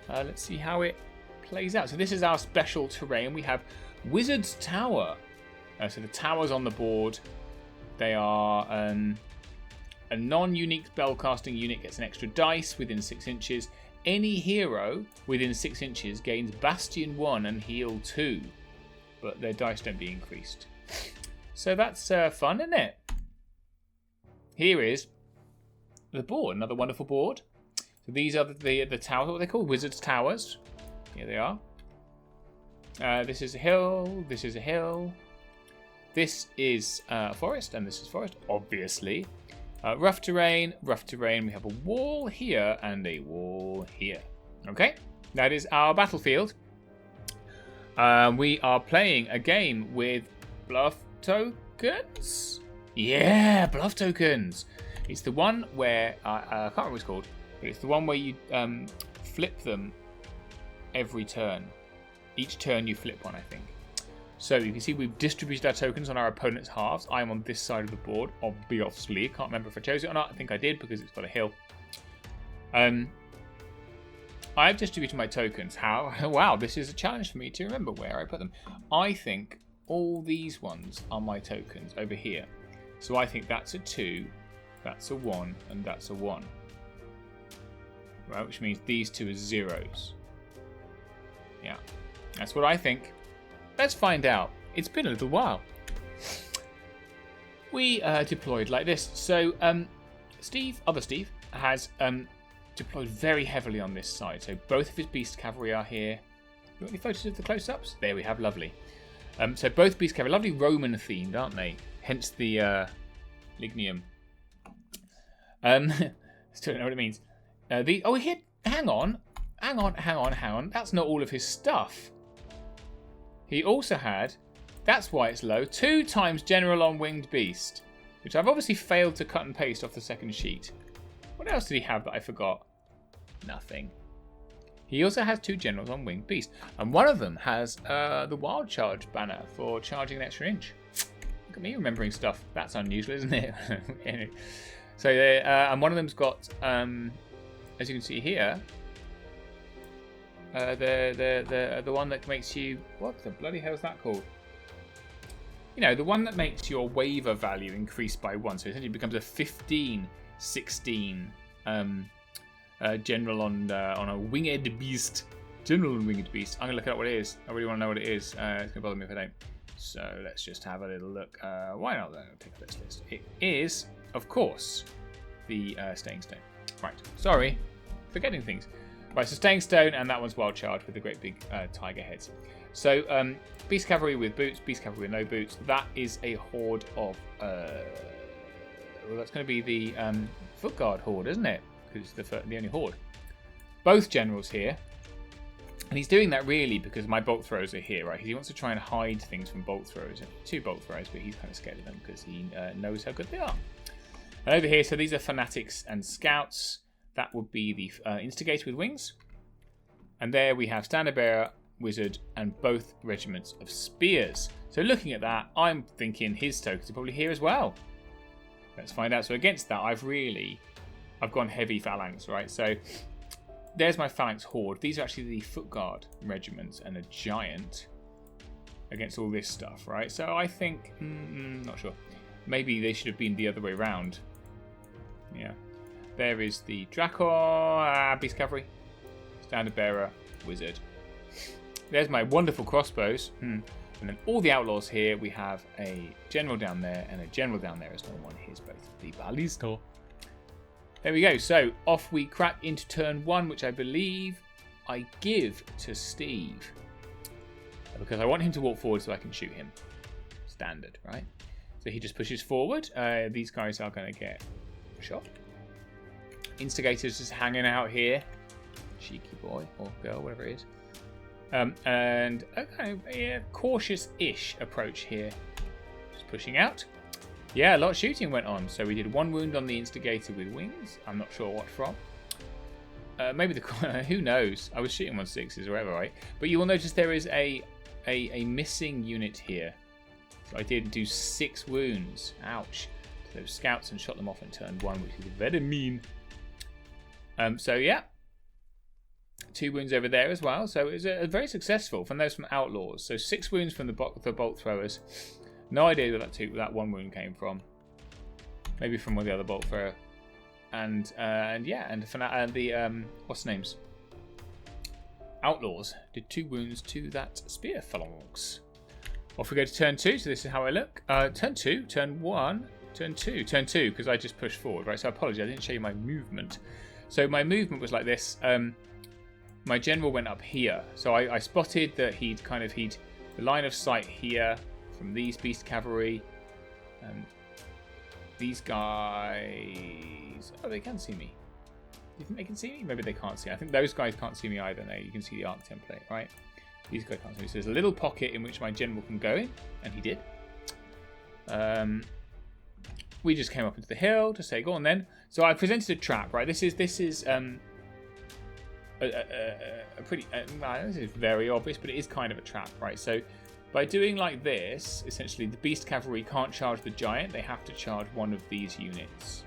Let's see how it plays out. So this is our special terrain. We have Wizard's Tower. So the towers on the board, they are a non-unique spellcasting unit gets an extra dice within 6 inches. Any hero within 6 inches gains Bastion 1 and Heal 2, but their dice don't be increased. So that's fun, isn't it? Here is the board, another wonderful board. So these are the towers, what are they called? Wizard's Towers. Here they are. This is a hill, this is a hill. This is forest, and this is forest, obviously. Rough terrain. We have a wall here and a wall here. Okay, that is our battlefield. We are playing a game with bluff tokens. Yeah, bluff tokens. It's the one where I can't remember what it's called, but it's the one where you flip them every turn. Each turn you flip one, I think. So you can see we've distributed our tokens on our opponent's halves. I'm on this side of the board, obviously. Can't remember if I chose it or not. I think I did because it's got a hill. I've distributed my tokens. How? Wow, this is a challenge for me to remember where I put them. I think all these ones are my tokens over here. So I think that's a 2, that's a 1, and that's a 1. Right, which means these two are zeros. Yeah, that's what I think. Let's find out. It's been a little while. We deployed like this. So other Steve, has deployed very heavily on this side. So both of his Beast Cavalry are here. You got any photos of the close-ups? There we have, lovely. So both Beast Cavalry, lovely Roman themed, aren't they? Hence the Lignium. Still don't know what it means. Hang on. That's not all of his stuff. He also had, that's why it's low, 2 times General on Winged Beast, which I've obviously failed to cut and paste off the second sheet. What else did he have that I forgot? Nothing. He also has 2 Generals on Winged Beast, and one of them has the Wild Charge banner for charging an extra inch. Look at me remembering stuff. That's unusual, isn't it? Anyway. So, and one of them's got, as you can see here, the one that makes you, what the bloody hell is that called? You know, the one that makes your waiver value increase by 1. So essentially it becomes a 15, 16 general on a winged beast. General on winged beast. I'm gonna look at what it is. I really want to know what it is. It's gonna bother me if I don't. So let's just have a little look. Why not pick this list? It is, of course, the Staying Stone. Right. Sorry, forgetting things. Right, so Staying Stone, and that one's Wild Charge with the great big tiger heads. So, Beast Cavalry with boots, Beast Cavalry with no boots. That is a horde of... well, that's going to be the Foot Guard horde, isn't it? Because it's the only horde. Both generals here. And he's doing that really because my bolt throws are here, right? He wants to try and hide things from bolt throws. 2 bolt throws, but he's kind of scared of them because he knows how good they are. And over here, so these are Fanatics and Scouts. That would be the Instigator with wings. And there we have Standard Bearer, Wizard, and both regiments of Spears. So looking at that, I'm thinking his tokens are probably here as well. Let's find out. So against that, I've gone heavy Phalanx, right? So there's my Phalanx horde. These are actually the Foot Guard regiments and a Giant against all this stuff, right? So I think, not sure. Maybe they should have been the other way around. Yeah. There is the Draco, Beast Cavalry, Standard Bearer, Wizard. There's my wonderful crossbows. And then all the outlaws here. We have a general down there and a general down there as well. Here's both the ballista. There we go. So off we crack into turn 1, which I believe I give to Steve. Because I want him to walk forward so I can shoot him. Standard, right? So he just pushes forward. These guys are going to get shot. Instigator's just hanging out here. Cheeky boy or girl, whatever it is. And a kind of cautious-ish approach here pushing out. Yeah, a lot of shooting went on. So we did 1 wound on the instigator with wings. I'm not sure what from. Maybe the who knows? I was shooting 1/6s or whatever, right? But you will notice there is a missing unit here. So I did do 6 wounds. Ouch. To those scouts and shot them off in turn 1, which is very mean. So yeah. 2 wounds over there as well. So it was very successful from those from Outlaws. So 6 wounds from the bolt throwers. No idea where that 1 wound came from. Maybe from one of the other bolt thrower. And yeah, and the what's the names? Outlaws did 2 wounds to that spear phalanx. Off we go to turn 2. So this is how I look. Turn 2, turn 1, turn 2, turn 2, because I just pushed forward, right? So I apologize, I didn't show you my movement. So my movement was like this. My general went up here, so I spotted that he'd the line of sight here from these beast cavalry. These guys, oh, they can see me. Do you think they can see me? Maybe they can't see. I think those guys can't see me either. No, you can see the arc template, right? These guys can't see me. So there's a little pocket in which my general can go in, and he did. We just came up into the hill to say, go on then. So I presented a trap, right? This is a pretty. This is very obvious, but it is kind of a trap, right? So by doing like this, essentially the beast cavalry can't charge the giant. They have to charge one of these units,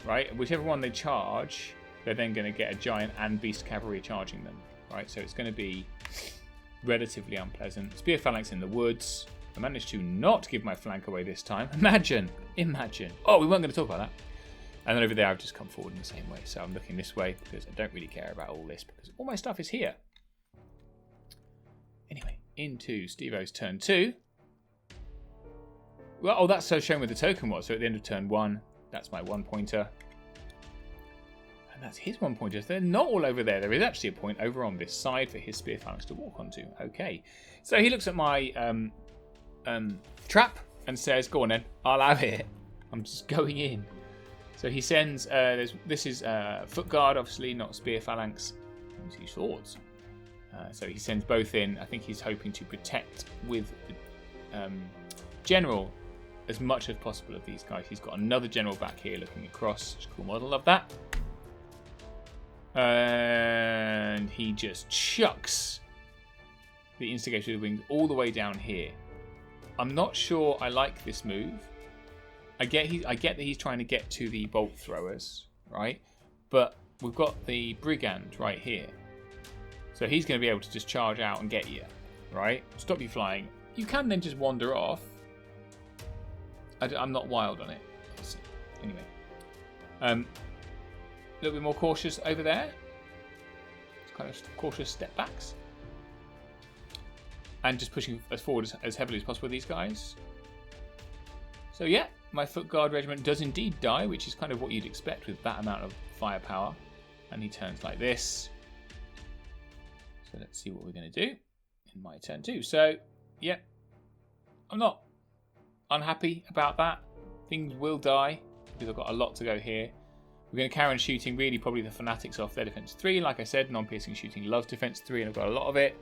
right? Whichever one they charge, they're then going to get a giant and beast cavalry charging them, right? So it's going to be relatively unpleasant. Spear phalanx in the woods. I managed to not give my flank away this time. Imagine. Oh, we weren't going to talk about that. And then over there, I've just come forward in the same way. So I'm looking this way because I don't really care about all this because all my stuff is here. Anyway, into Steve-O's turn 2. Well, oh, that's so shown where the token was. So at the end of turn 1, that's my 1-pointer. And that's his 1-pointer. They're not all over there. There is actually a point over on this side for his spear phalanx to walk onto. Okay. So he looks at my trap and says, go on then, I'll have it. I'm just going in. So he sends, this is foot guard, obviously, not spear phalanx. Let's use swords. So he sends both in. I think he's hoping to protect with the general as much as possible of these guys. He's got another general back here looking across. It's a cool model of that. And he just chucks the instigator of the wings all the way down here. I'm not sure I like this move. I get that he's trying to get to the bolt throwers, right? But we've got the brigand right here. So he's going to be able to just charge out and get you, right? Stop you flying. You can then just wander off. I'm not wild on it. Anyway. A little bit more cautious over there. It's kind of cautious step backs. And just pushing as forward as heavily as possible with these guys. So yeah, my foot guard regiment does indeed die, which is kind of what you'd expect with that amount of firepower. And he turns like this. So let's see what we're going to do in my turn 2. So yeah, I'm not unhappy about that. Things will die because I've got a lot to go here. We're going to carry on shooting really probably the fanatics off their defense 3. Like I said, non-piercing shooting loves defense 3 and I've got a lot of it.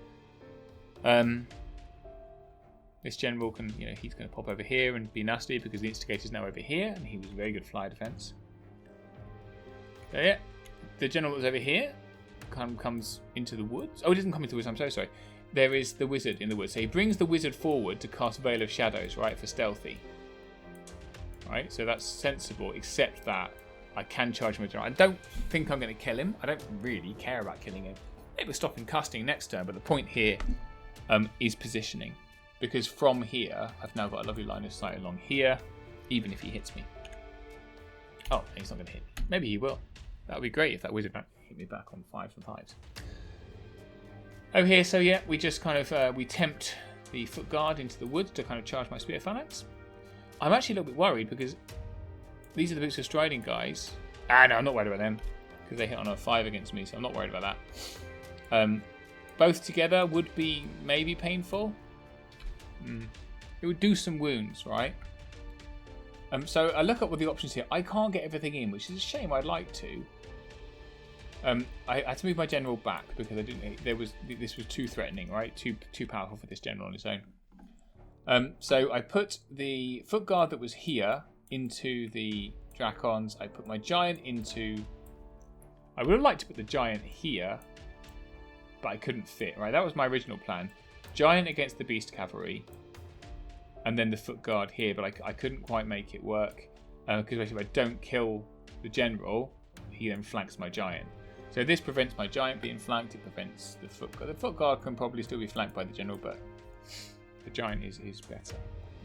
This general can, he's going to pop over here and be nasty because the instigator's now over here and he was very good flyer defense. So yeah, the general that's over here comes into the woods. Oh, he doesn't come into the woods, I'm so sorry. There is the wizard in the woods. So he brings the wizard forward to cast Veil of Shadows, right, for stealthy. Right, so that's sensible, except that I can charge him with general. I don't think I'm going to kill him. I don't really care about killing him. Maybe we'll stop him casting next turn, but the point here is positioning. Because from here, I've now got a lovely line of sight along here, even if he hits me. Oh, he's not going to hit me. Maybe he will. That would be great if that wizard hit me back on 5s and 5s. Over here, so yeah, we just kind of, we tempt the foot guard into the woods to kind of charge my spear phalanx. I'm actually a little bit worried because these are the boots of striding guys. No, I'm not worried about them because they hit on a 5 against me, so I'm not worried about that. Both together would be maybe painful. It would do some wounds, right? So I look up what the options here. I can't get everything in, which is a shame. I'd like to. I had to move my general back because I didn't. This was too threatening, right? Too powerful for this general on his own. So I put the foot guard that was here into the Dracons. I put my giant into... I would have liked to put the giant here, but I couldn't fit, right? That was my original plan. Giant against the beast cavalry, and then the foot guard here, but I couldn't quite make it work. Because if I don't kill the general, he then flanks my giant. So this prevents my giant being flanked, it prevents the foot guard. The foot guard can probably still be flanked by the general, but the giant is better.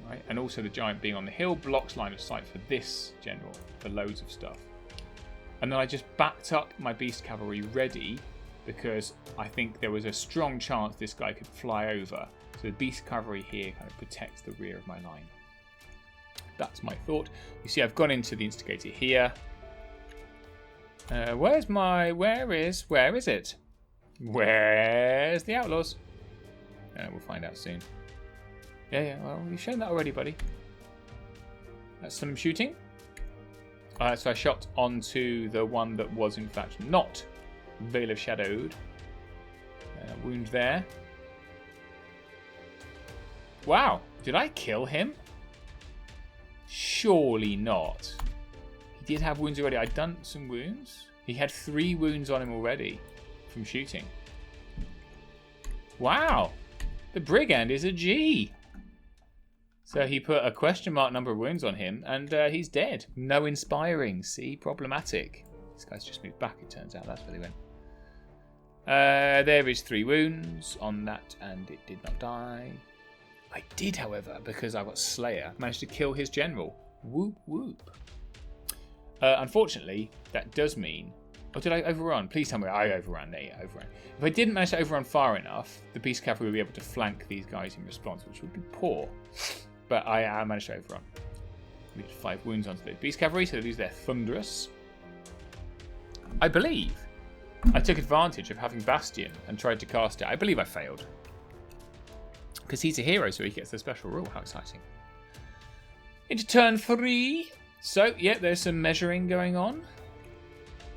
Right? And also the giant being on the hill blocks line of sight for this general, for loads of stuff. And then I just backed up my beast cavalry ready, because I think there was a strong chance this guy could fly over. So the beast cavalry here kind of protects the rear of my line. That's my thought. You see, I've gone into the instigator here. Where is it? Where's the outlaws? We'll find out soon. Yeah, well, you've shown that already, buddy. That's some shooting. So I shot onto the one that was, in fact, not Veil of Shadowed. Wound there. Wow, did I kill him? Surely not. He did have wounds already. I'd done some wounds. He had 3 wounds on him already from shooting. Wow. The brigand is a G. So he put a question mark number of wounds on him, and he's dead. No inspiring. See, problematic. This guy's just moved back, it turns out. That's where they went. There is 3 wounds on that, and it did not die. I did, however, because I got Slayer, managed to kill his general. Whoop, whoop. Unfortunately, that does mean... Oh, did I overrun? Please tell me I overran. There, yeah, overran. If I didn't manage to overrun far enough, the Beast Cavalry would be able to flank these guys in response, which would be poor. But I managed to overrun. We did 5 wounds onto the Beast Cavalry, so they lose their Thunderous. I believe I took advantage of having Bastion and tried to cast it. I believe I failed. Because he's a hero, so he gets the special rule. How exciting. Into turn 3. So, yeah, there's some measuring going on.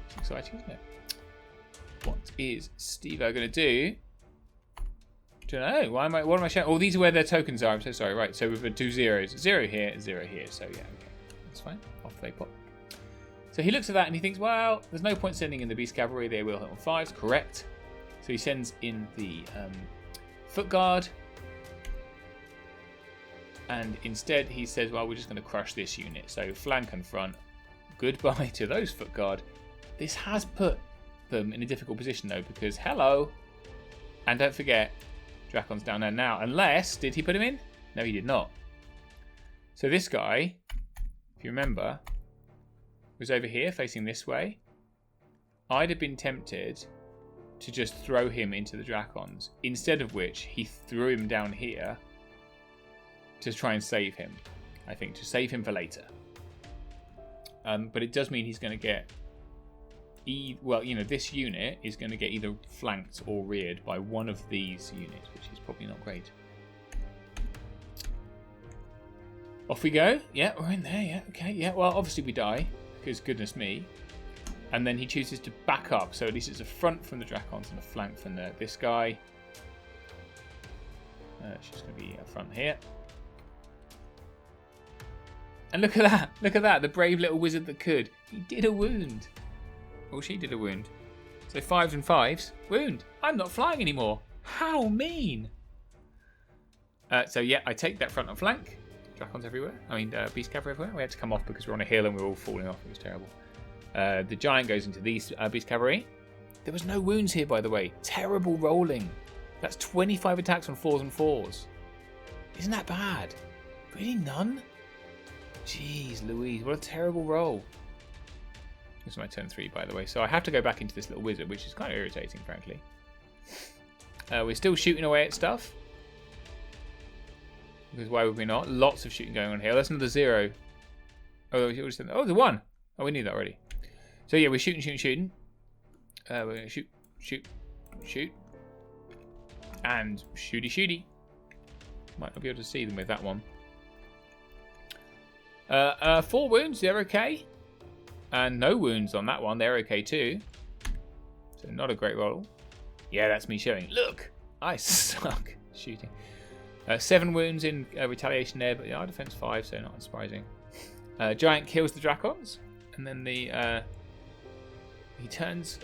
It's exciting, isn't it? What is Steve-O going to do? Don't know. What am I showing? Oh, these are where their tokens are. I'm so sorry. Right, so we've got 2 zeros. 0 here, 0 here. So, yeah, okay. That's fine. Off they pop. So he looks at that and he thinks, well, there's no point sending in the Beast Cavalry. They will hit on 5s. Correct. So he sends in the Foot Guard. And instead he says, well, we're just going to crush this unit. So flank and front. Goodbye to those Foot Guard. This has put them in a difficult position, though, because hello. And don't forget, Dracon's down there now. Unless, did he put him in? No, he did not. So this guy, if you remember, was over here facing this way. I'd have been tempted to just throw him into the Dracons. Instead of which, he threw him down here to try and save him. I think, to save him for later. But it does mean he's going to get... well, you know, this unit is going to get either flanked or reared by one of these units, which is probably not great. Off we go. Yeah, we're in there. Yeah, okay. Yeah, well, obviously we die, because goodness me. And then he chooses to back up, so at least it's a front from the Dracons and a flank from this guy. It's just going to be a front here. And look at that. Look at that. The brave little wizard that could. He did a wound. Well, she did a wound. So 5s and 5s. Wound. I'm not flying anymore. How mean. So yeah, I take that front and flank. Dracons everywhere. I mean, Beast Cavalry everywhere. We had to come off because we're on a hill and we're all falling off. It was terrible. The giant goes into these Beast Cavalry. There was no wounds here, by the way. Terrible rolling. That's 25 attacks on 4s and 4s. Isn't that bad? Really none? Jeez Louise, what a terrible roll. This is my turn 3, by the way. So I have to go back into this little wizard, which is kind of irritating, frankly. We're still shooting away at stuff. Because why would we not? Lots of shooting going on here. That's another 0. Oh, there's a 1. Oh, we knew that already. So yeah, we're shooting. We're going to shoot. And shooty. Might not be able to see them with that one. 4 wounds, they're okay. And no wounds on that one, they're okay too. So not a great roll. Yeah, that's me showing. Look, I suck shooting. 7 wounds in retaliation there, but our defense 5, so not unsurprising. Giant kills the Dracons, and then he turns.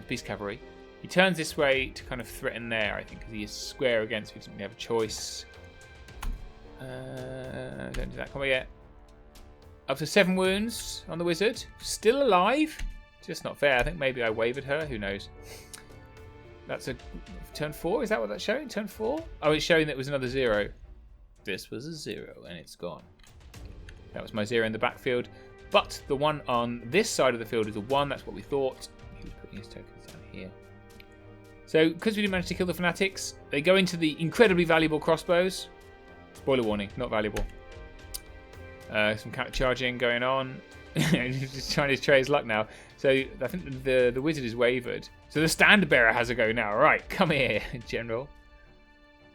Beast Cavalry. He turns this way to kind of threaten there, I think, because he is square against me. Doesn't really have a choice. Don't do that. Come on, yet. Up to 7 wounds on the wizard. Still alive. Just not fair. I think maybe I wavered her. Who knows? That's a turn 4. Is that what that's showing? Turn 4? Oh, it's showing that it was another 0. This was a 0, and it's gone. That was my 0 in the backfield. But the one on this side of the field is a 1. That's what we thought. He was putting his tokens down here. So, because we didn't manage to kill the Fanatics, they go into the incredibly valuable crossbows. Spoiler warning, not valuable. Some counter-charging going on. Just trying to try his luck now. So, I think the wizard is wavered. So, the Standard-Bearer has a go now. Right, come here, General.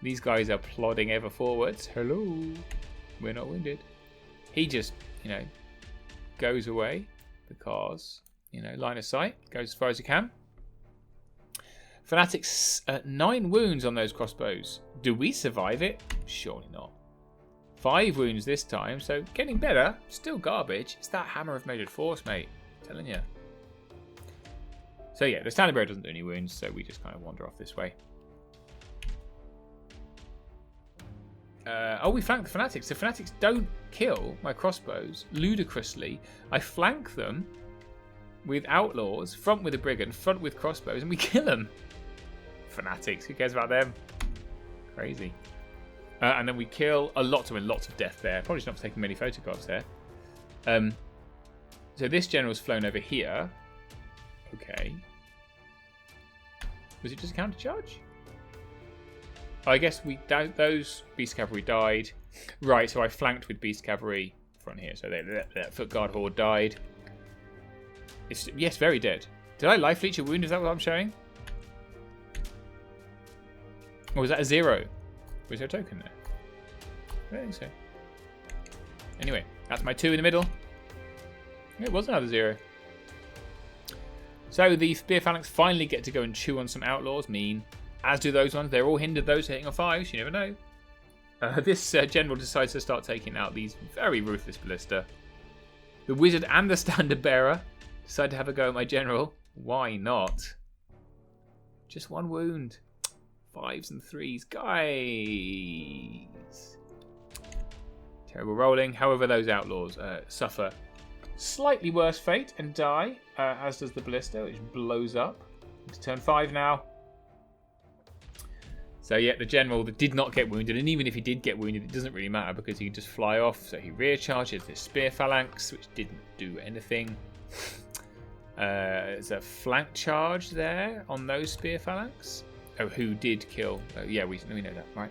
These guys are plodding ever forwards. Hello. We're not wounded. He just, goes away because, line of sight. Goes as far as he can. Fanatics, 9 wounds on those crossbows. Do we survive it? Surely not. 5 wounds this time, so getting better. Still garbage. It's that hammer of majored force, mate. I'm telling you. So yeah, the Standard Bearer doesn't do any wounds, so we just kind of wander off this way. We flank the Fanatics. The Fanatics don't kill my crossbows ludicrously. I flank them with Outlaws, front with a Brigand, front with crossbows, and we kill them. Fanatics, who cares about them? Crazy. And then we kill lots of death there. Probably should not have taken many photographs there. So this general's flown over here. Okay. Was it just a counter charge? I guess those Beast Cavalry died. Right, so I flanked with Beast Cavalry front here. So that Foot Guard Horde died. Yes, very dead. Did I life leech a wound? Is that what I'm showing? Or was that a 0? Was there a token there? I don't think so. Anyway, that's my 2 in the middle. It was another 0. So the Spear Phalanx finally get to go and chew on some Outlaws. Mean. As do those ones. They're all hindered those hitting on 5s. You never know. This general decides to start taking out these very ruthless ballista. The wizard and the Standard Bearer decide to have a go at my general. Why not? Just 1 wound. 5s and 3s. Guys. Terrible rolling. However, those Outlaws suffer slightly worse fate and die, as does the ballista, which blows up. It's turn 5 now. So yeah, the general that did not get wounded, and even if he did get wounded, it doesn't really matter because he can just fly off. So he rear charges this Spear Phalanx, which didn't do anything. There's a flank charge there on those Spear Phalanx. Oh, who did kill? Oh, yeah, we know that, right?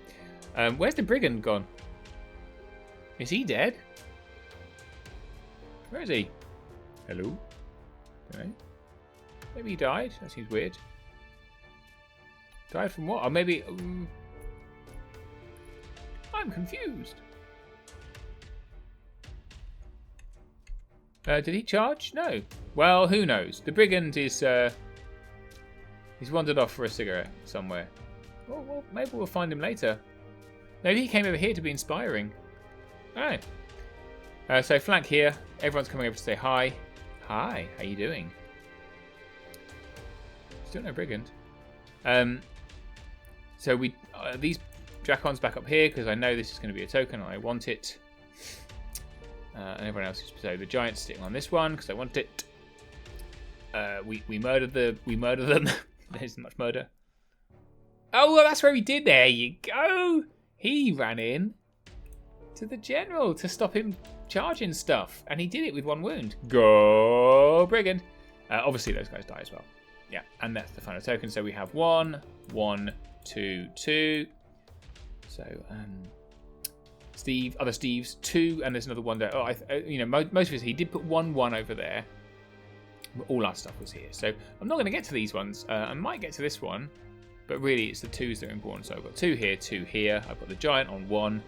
Where's the Brigand gone? Is he dead? Where is he? Hello? Okay. Maybe he died. That seems weird. Died from what? Or maybe... I'm confused. Did he charge? No. Well, who knows? The Brigand is... he's wandered off for a cigarette somewhere. Well, maybe we'll find him later. Maybe he came over here to be inspiring. Alright. So flank here. Everyone's coming over to say hi. Hi, how you doing? Still no Brigand. So we these Dracons back up here because I know this is going to be a token and I want it. And everyone else is so the Giant's sitting on this one because I want it. We murdered them. There's much murder. Oh, well, that's where he did. There you go. He ran in to the general to stop him charging stuff, and he did it with 1 wound. Go Brigand. Obviously, those guys die as well. Yeah, and that's the final token. So we have 1, 1, 2, 2. So other Steve's 2, and there's another 1 there. Oh, most of his he did put 1, 1 over there. But all our stuff was here. So I'm not going to get to these ones. I might get to this one, but really it's the 2s that are important. So I've got 2 here, 2 here. I've got the Giant on 1.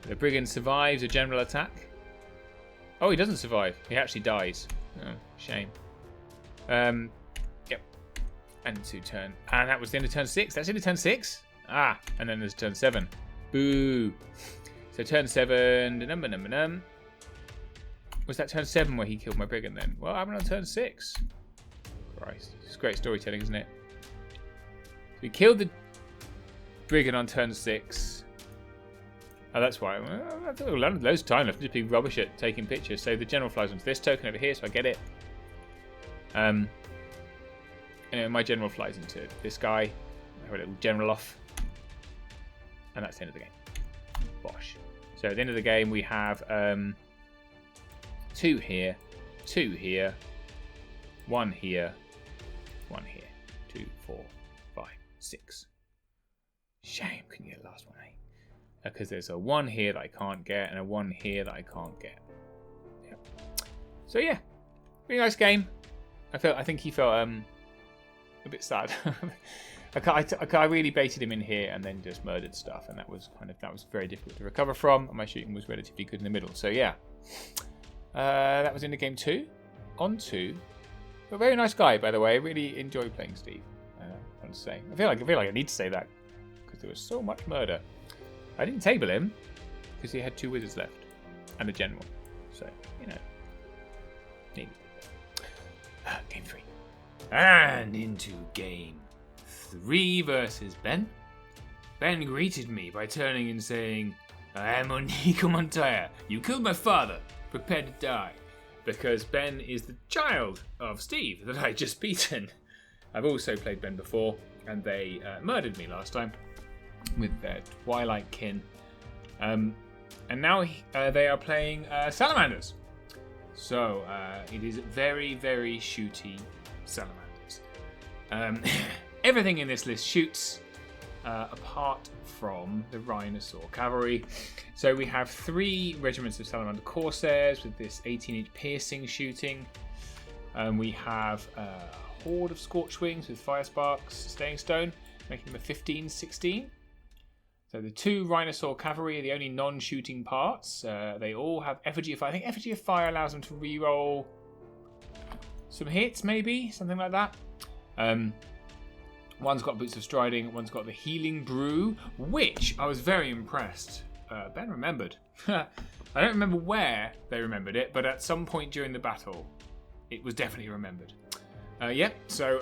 The Brigand survives a general attack. Oh, he doesn't survive. He actually dies. Oh, shame. Yep. And to turn. And that was the end of turn 6. That's into turn 6? Ah, and then there's turn 7. Boo. So turn 7. Was that turn 7 where he killed my brigand then? Well, I'm on turn 6. Christ. It's great storytelling, isn't it? So he killed the brigand on turn 6. Oh, that's why. I thought loads of time left. Just be rubbish at taking pictures. So the general flies onto this token over here, so I get it. Anyway, my general flies into this guy. I have a little general off. And that's the end of the game. Bosh. So at the end of the game, we have 2 here, 2 here, 1 here, 1 here. 2, 4, 5, 6. Shame couldn't get the last one, eh? Because there's a 1 here that I can't get and a 1 here that I can't get. Yep. So yeah, really nice game. I think he felt a bit sad. I really baited him in here and then just murdered stuff, and that was very difficult to recover from. And my shooting was relatively good in the middle. So yeah, that was into game 2. On 2, a very nice guy, by the way. I really enjoyed playing Steve. I want to say. I feel like I need to say that because there was so much murder. I didn't table him because he had 2 wizards left and a general. So, you know. Neat. Game 3. And into game 3 versus Ben. Ben greeted me by turning and saying, I am Onico Montoya. You killed my father. Prepare to die. Because Ben is the child of Steve that I just beaten. I've also played Ben before, and they murdered me last time with their Twilight kin. And now they are playing Salamanders. So it is very, very shooty Salamanders. Everything in this list shoots, apart from the Rhinosaur Cavalry. So we have 3 regiments of Salamander Corsairs with this 18-inch piercing shooting. We have a horde of Scorchwings with Fire Sparks, Staying Stone, making them a 15-16. So the 2 Rhinosaur Cavalry are the only non-shooting parts. They all have Effigy of Fire. I think Effigy of Fire allows them to reroll some hits, maybe? Something like that. One's got Boots of Striding, one's got the Healing Brew, which I was very impressed. Ben remembered. I don't remember where they remembered it, but at some point during the battle, it was definitely remembered. So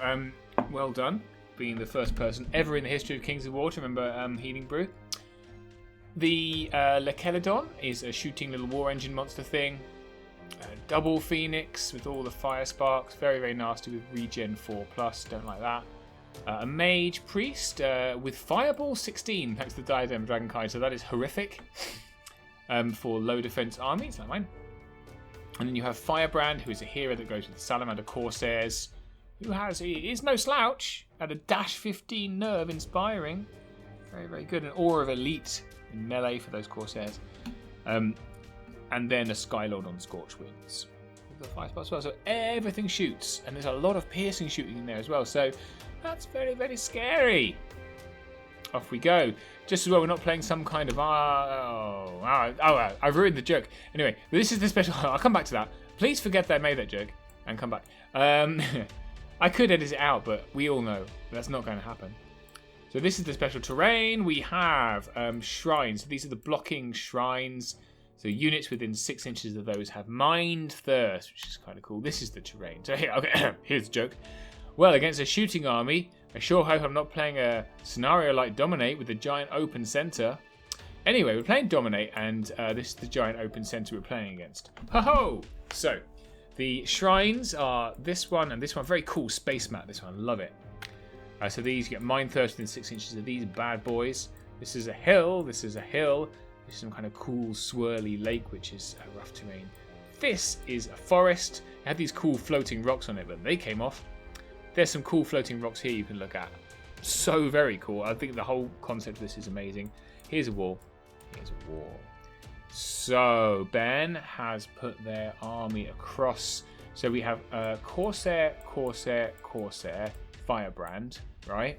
well done, being the first person ever in the history of Kings of War to remember Healing Brew. The Lekelodon is a shooting little war engine monster thing. Double Phoenix with all the Fire Sparks, very, very nasty with regen 4+, don't like that. A Mage Priest with Fireball 16 thanks to the Diadem Dragonkite, so that is horrific for low defense armies like mine. And then you have Firebrand, who is a hero that goes with the Salamander Corsairs, who is no slouch at a -15 nerve inspiring. Very, very good. An Aura of Elite in melee for those Corsairs. And then a Skylord on Scorchwinds. The Fire Sparks as well. So everything shoots, and there's a lot of piercing shooting in there as well. So that's very, very scary. Off we go. Just as well we're not playing some kind of... I've ruined the joke. Anyway, this is the special... I'll come back to that. Please forget that I made that joke and come back. I could edit it out, but we all know that's not going to happen. So this is the special terrain. We have shrines. So these are the blocking shrines. So units within 6 inches of those have Mind Thirst, which is kind of cool. This is the terrain. So here, okay, here's the joke. Well, against a shooting army, I sure hope I'm not playing a scenario like Dominate with a giant open center. Anyway, we're playing Dominate, and this is the giant open center we're playing against. Ho-ho! So, the shrines are this one and this one. Very cool space map, this one. Love it. So these, you get Mind Thirst within 6 inches of these bad boys. This is a hill. This is a hill. This is some kind of cool swirly lake, which is rough terrain. This is a forest. It had these cool floating rocks on it, but they came off. There's some cool floating rocks here you can look at. So very cool. I think the whole concept of this is amazing. Here's a wall. Here's a wall. So Ben has put their army across. So we have Corsair, Corsair, Corsair, Firebrand, right?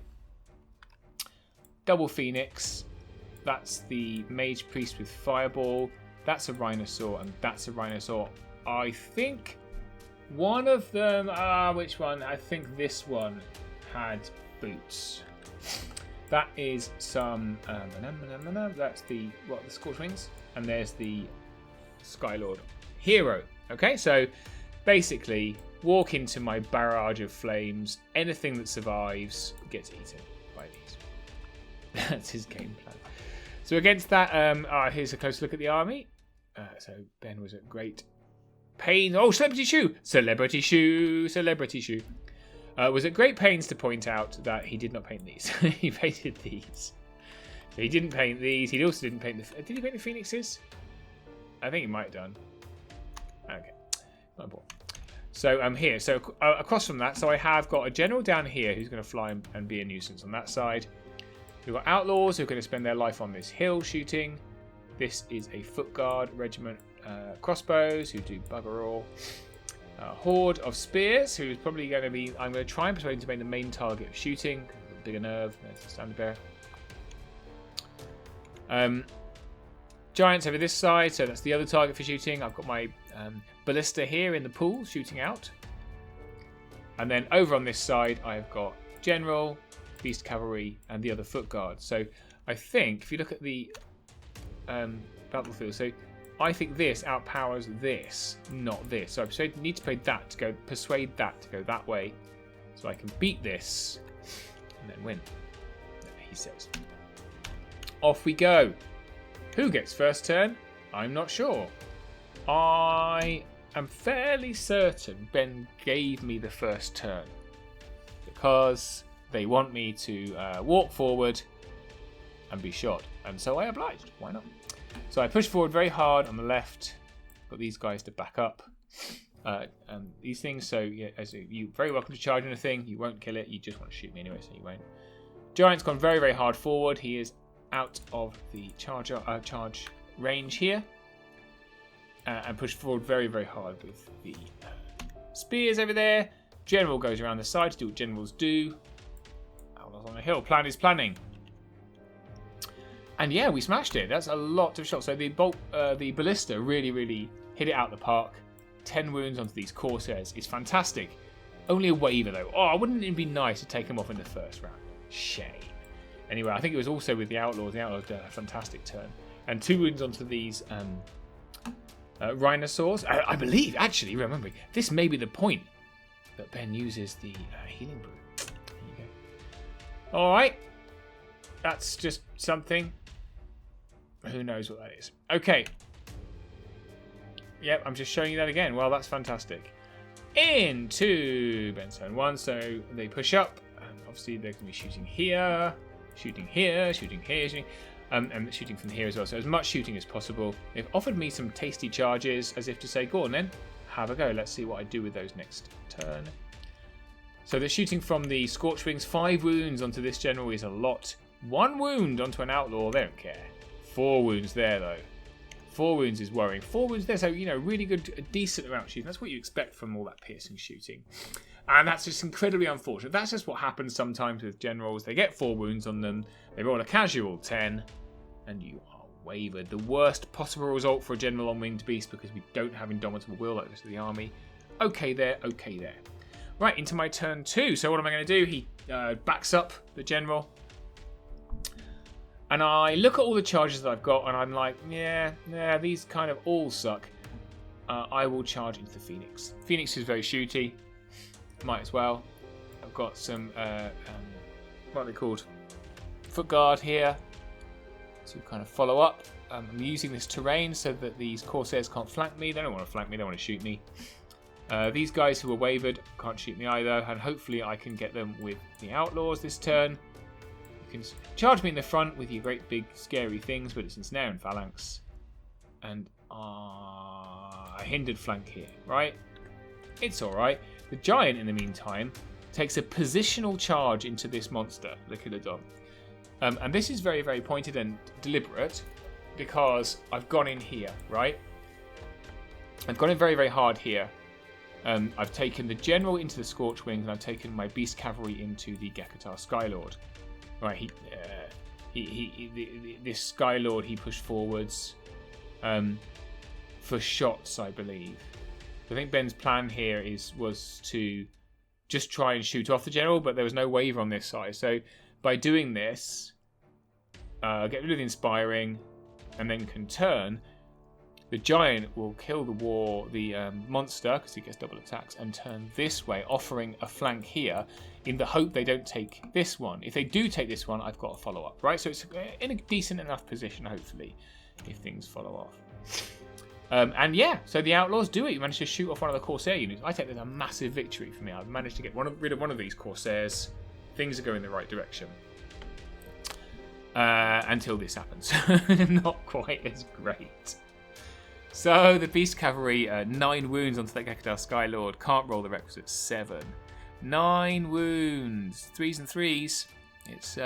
Double Phoenix. That's the Mage Priest with Fireball. That's a Rhinosaur, and that's a Rhinosaur. I think one of them... which one? I think this one had Boots. That is some. That's the Scorch Wings, and there's the Skylord Hero. Okay, so basically, walk into my barrage of flames. Anything that survives gets eaten by these. That's his game plan. So against that, here's a close look at the army. So Ben was at great pains. Oh, celebrity shoe, celebrity shoe, celebrity shoe. Was at great pains to point out that he did not paint these. He painted these. So he didn't paint these. He also didn't paint the... Did he paint the phoenixes? I think he might have done. Okay. Not important. So I'm here. So across from that, so I have got a general down here who's going to fly and be a nuisance on that side. We've got outlaws who are going to spend their life on this hill shooting. This is a foot guard regiment crossbows who do bugger all. Horde of spears, who's probably going to be... I'm going to try and persuade him to make the main target of shooting. Bigger nerve. There's the standard bearer. Giants over this side, so that's the other target for shooting. I've got my ballista here in the pool, shooting out. And then over on this side, I've got General, Beast Cavalry, and the other foot guard. So I think, if you look at the battlefield, so... I think this outpowers this, not this. So I need to persuade that to go that way, so I can beat this and then win. He says. Off we go. Who gets first turn? I'm not sure. I am fairly certain Ben gave me the first turn because they want me to walk forward and be shot, and so I obliged. Why not? So I push forward very hard on the left. Got these guys to back up. And these things. So yeah, you're very welcome to charge anything. You won't kill it. You just want to shoot me anyway, so you won't. Giant's gone very, very hard forward. He is out of the charge range here. And pushed forward very, very hard with the spears over there. General goes around the side to do what generals do. Outlaws on the hill. Plan is planning. And yeah, we smashed it. That's a lot of shots. So the ballista really, really hit it out the park. 10 wounds onto these Corsairs is fantastic. Only a waiver though. Oh, wouldn't it be nice to take them off in the first round? Shame. Anyway, I think it was also with the Outlaws. The Outlaws did a fantastic turn. And 2 wounds onto these Rhinosaurs. I believe, actually, remembering, this may be the point that Ben uses the healing brew. There you go. Alright. That's just something. Who knows what that is? Okay. Yep, I'm just showing you that again. Well, that's fantastic. Into Ben's turn 1. So they push up. And obviously, they're going to be shooting here, shooting here, shooting here, shooting, and shooting from here as well. So as much shooting as possible. They've offered me some tasty charges, as if to say, go on then, have a go. Let's see what I do with those next turn. So they're shooting from the Scorch Wings. 5 wounds onto this general is a lot. 1 wound onto an outlaw, they don't care. 4 wounds there, though. 4 wounds is worrying. 4 wounds there, so, you know, really good, a decent amount of shooting. That's what you expect from all that piercing shooting. And that's just incredibly unfortunate. That's just what happens sometimes with generals. They get 4 wounds on them, they roll a casual 10, and you are wavered. The worst possible result for a general on Winged Beast, because we don't have Indomitable Will like the rest of the army. Okay there, okay there. Right, into my turn 2. So what am I going to do? He backs up the general. And I look at all the charges that I've got, and I'm like, yeah, these kind of all suck. I will charge into the Phoenix. Phoenix is very shooty. Might as well. I've got some, what are they called? Foot guard here to kind of follow up. I'm using this terrain so that these Corsairs can't flank me. They don't want to flank me, they want to shoot me. These guys who are wavered can't shoot me either, and hopefully I can get them with the Outlaws this turn. You can charge me in the front with your great big scary things, but it's in snare and phalanx. And a hindered flank here, right? It's alright. The giant, in the meantime, takes a positional charge into this monster, the Kilodon. And this is very, very pointed and deliberate, because I've gone in here, right? I've gone in very, very hard here. I've taken the general into the Scorch Wings, and I've taken my Beast Cavalry into the Gekatar Skylord. Right, this Skylord, he pushed forwards for shots, I believe. I think Ben's plan here was to just try and shoot off the general, but there was no waiver on this side. So by doing this, get rid of the inspiring, and then can turn. The giant will kill the monster because he gets double attacks and turn this way, offering a flank here in the hope they don't take this one. If they do take this one, I've got a follow up, right? So it's in a decent enough position, hopefully, if things follow off. And yeah, so the Outlaws do it. You managed to shoot off one of the Corsair units. I take that as a massive victory for me. I've managed to get rid of one of these Corsairs. Things are going the right direction. Until this happens. Not quite as great. So the Beast Cavalry, 9 wounds onto that Gekadar Skylord. Can't roll the requisite 7. 9 wounds. 3s and 3s. It's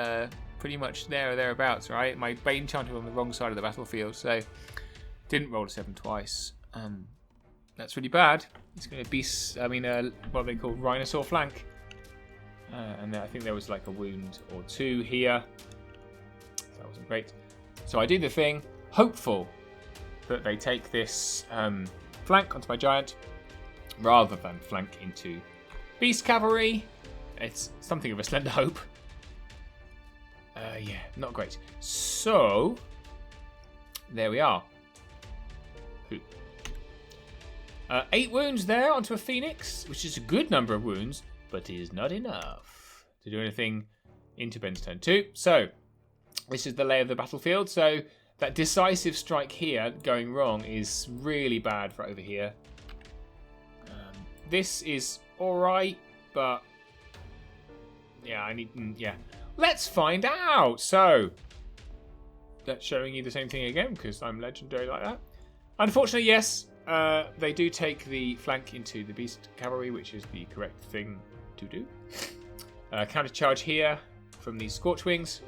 pretty much there or thereabouts, right? My Bane Enchanter on the wrong side of the battlefield, so didn't roll a 7 twice. That's really bad. It's going to be, what they call Rhinosaur Flank. And I think there was like a wound or 2 here. That wasn't great. So I do the thing, hopeful that they take this flank onto my giant rather than flank into Beast Cavalry. It's something of a slender hope. Yeah, not great. So there we are. 8 wounds there onto a Phoenix, which is a good number of wounds, but is not enough to do anything into Ben's turn 2. So this is the lay of the battlefield. So that decisive strike here going wrong is really bad for over here. This is alright, but yeah, let's find out. So that's showing you the same thing again because I'm legendary like that. Unfortunately, yes, they do take the flank into the Beast Cavalry, which is the correct thing to do. Counter charge here from these Scorch Wings.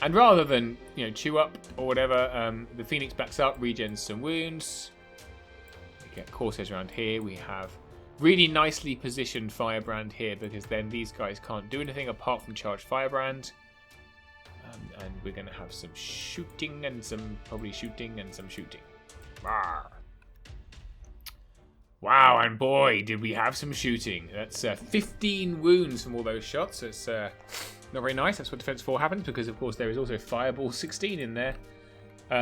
And rather than, chew up or whatever, the Phoenix backs up, regens some wounds. We get Corsairs around here. We have really nicely positioned Firebrand here because then these guys can't do anything apart from charge Firebrand. And we're going to have some shooting and some shooting. Rawr. Wow, and boy, did we have some shooting. That's 15 wounds from all those shots. It's not very nice. That's what Defense 4 happens because, of course, there is also Fireball 16 in there.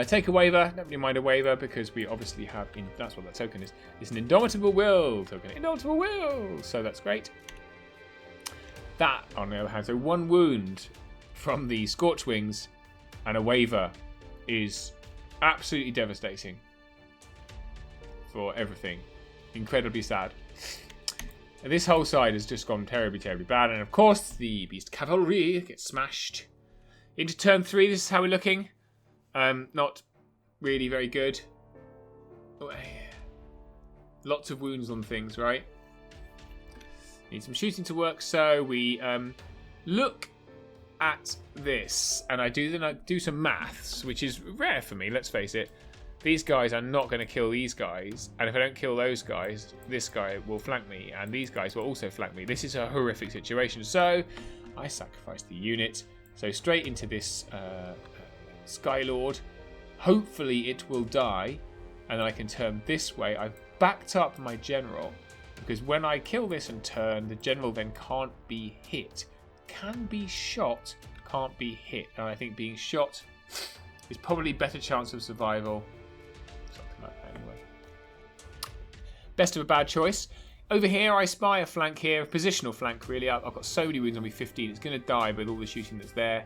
Take a waiver. Don't really mind a waiver because we obviously have... that's what that token is. It's an Indomitable Will token. Indomitable Will! So that's great. That, on the other hand, so 1 wound from the Scorch Wings and a waiver is absolutely devastating for everything. Incredibly sad. And this whole side has just gone terribly, terribly bad. And of course, the Beast Cavalry gets smashed. Into turn 3, this is how we're looking. Not really very good. Lots of wounds on things, right? Need some shooting to work. So we look at this, and I do some maths, which is rare for me. Let's face it. These guys are not going to kill these guys, and if I don't kill those guys, this guy will flank me, and these guys will also flank me. This is a horrific situation, so I sacrifice the unit. So straight into this Skylord. Hopefully it will die, and then I can turn this way. I've backed up my general, because when I kill this and turn, the general then can't be hit. Can be shot, can't be hit. And I think being shot is probably better chance of survival. Anyway. Best of a bad choice. Over here, I spy a flank here, a positional flank, really. I've got so many wounds on me, 15. It's going to die with all the shooting that's there.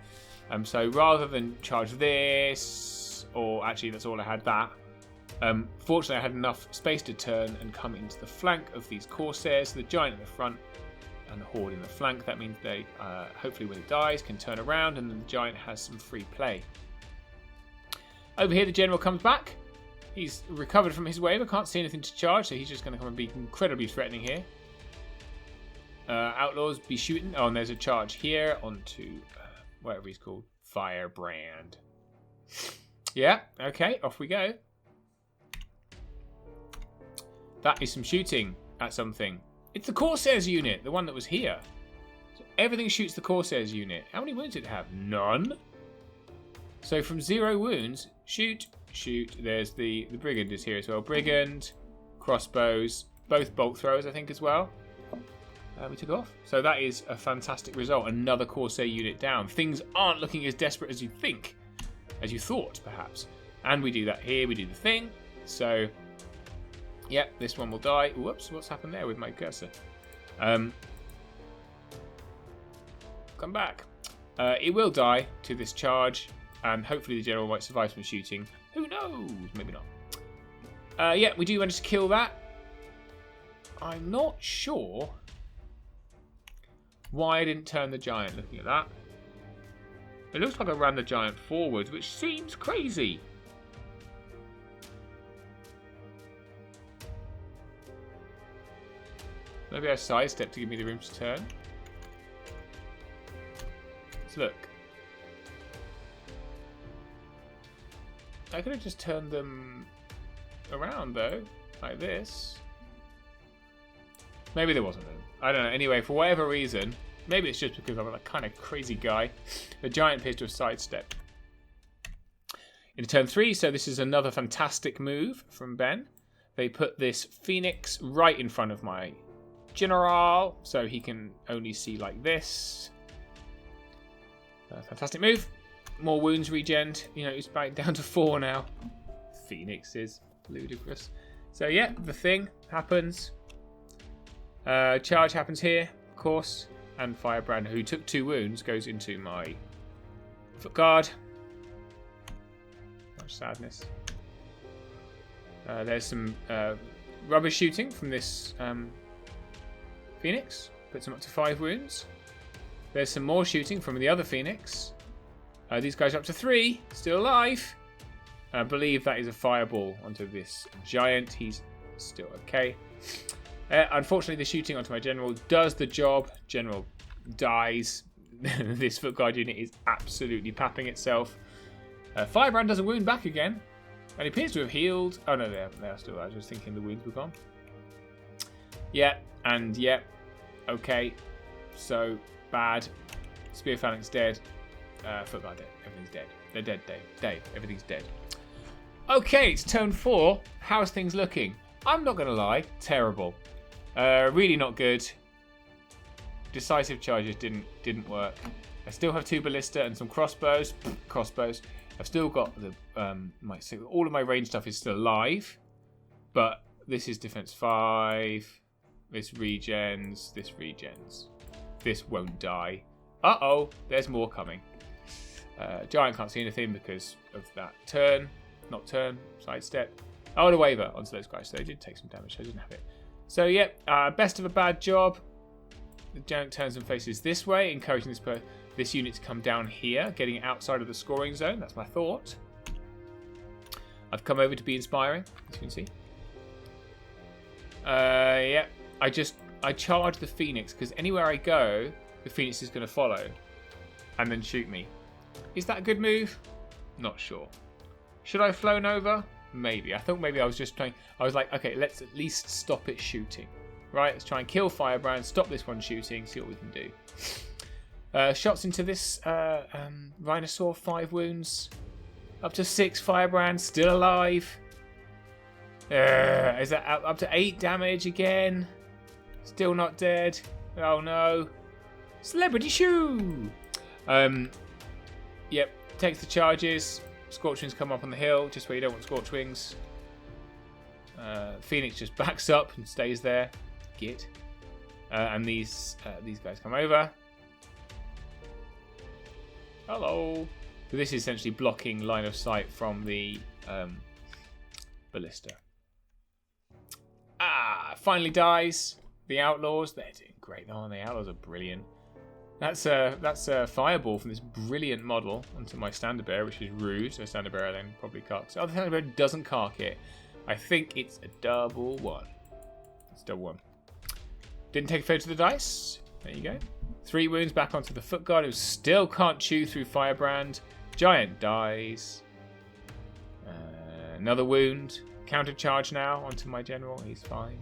So rather than charge this, or actually that's all I had, that. Fortunately, I had enough space to turn and come into the flank of these Corsairs. The giant in the front and the horde in the flank. That means they, hopefully when it dies, can turn around and then the giant has some free play. Over here, the general comes back. He's recovered from his wave. I can't see anything to charge, so he's just going to come and be incredibly threatening here. Outlaws be shooting. Oh, and there's a charge here onto whatever he's called. Firebrand. Yeah, okay, off we go. That is some shooting at something. It's the Corsairs unit, the one that was here. So everything shoots the Corsairs unit. How many wounds did it have? None. So from 0 wounds, shoot. There's the Brigand is here as well. Brigand, crossbows, both bolt throwers, I think, as well. We took off. So that is a fantastic result. Another Corsair unit down. Things aren't looking as desperate as you think. As you thought, perhaps. And we do that here. We do the thing. So, yep, this one will die. Whoops, what's happened there with my cursor? Come back. It will die to this charge. And hopefully the general might survive some shooting. Who knows? Maybe not. Yeah, we do manage to kill that. I'm not sure why I didn't turn the giant looking at that. It looks like I ran the giant forwards, which seems crazy. Maybe I sidestep to give me the room to turn. Let's look. I could have just turned them around though, like this. Maybe there wasn't room. I don't know. Anyway, for whatever reason, maybe it's just because I'm a kind of crazy guy, the giant appears to have sidestepped. Into turn 3, so this is another fantastic move from Ben. They put this Phoenix right in front of my general, so he can only see like this. Fantastic move. More wounds regened. You know, it's back down to 4 now. Phoenix is ludicrous. So yeah, the thing happens. Charge happens here, of course, and Firebrand, who took 2 wounds, goes into my foot guard. Much sadness. There's some rubber shooting from this Phoenix, puts him up to 5 wounds. There's some more shooting from the other Phoenix. These guys are up to 3, still alive. I believe that is a fireball onto this giant. He's still okay. Unfortunately, the shooting onto my general does the job. General dies. This foot guard unit is absolutely papping itself. Firebrand does a wound back again. And he appears to have healed. Oh no, they're still alive. I was thinking the wounds were gone. Yeah, and yeah. Okay. So, bad. Spear Phalanx dead. Foot guard dead. Everything's dead. They're dead, Dave. Everything's dead. Okay, it's turn 4. How's things looking? I'm not going to lie. Terrible. Really not good. Decisive charges didn't work. I still have 2 ballista and some crossbows. Crossbows. I've still got the all of my range stuff is still alive, but this is defense 5. This regens. This regens. This won't die. Uh-oh, there's more coming. Giant can't see anything because of that turn. Not turn. Sidestep. I would have waver onto those guys, so they did take some damage. I didn't have it. So, yeah, best of a bad job. The giant turns and faces this way, encouraging this unit to come down here, getting outside of the scoring zone. That's my thought. I've come over to be inspiring, as you can see. Yeah, I charge the Phoenix, because anywhere I go, the Phoenix is going to follow and then shoot me. Is that a good move? Not sure. Should I have flown over? Maybe. I thought maybe I was just trying. I was like, okay, let's at least stop it shooting. Right, let's try and kill Firebrand, stop this one shooting, see what we can do. Shots into this Rhinosaur, 5 wounds. Up to 6 Firebrand, still alive. Is that up to 8 damage again? Still not dead. Oh no. Celebrity Shoe! Yep, takes the charges. Scorchwings come up on the hill, just where you don't want Scorchwings. Phoenix just backs up and stays there. Git. And these guys come over. Hello. So this is essentially blocking line of sight from the ballista. Finally dies. The Outlaws, they're doing great. Oh, the Outlaws are brilliant. That's a fireball from this brilliant model onto my Standard Bearer, which is rude. So Standard Bearer then probably carks. Oh, the Standard Bearer doesn't cark it. I think it's a double 1. It's double 1. Didn't take a photo of the dice. There you go. 3 wounds back onto the foot guard, who still can't chew through Firebrand. Giant dies. Another wound. Counter charge now onto my general. He's fine.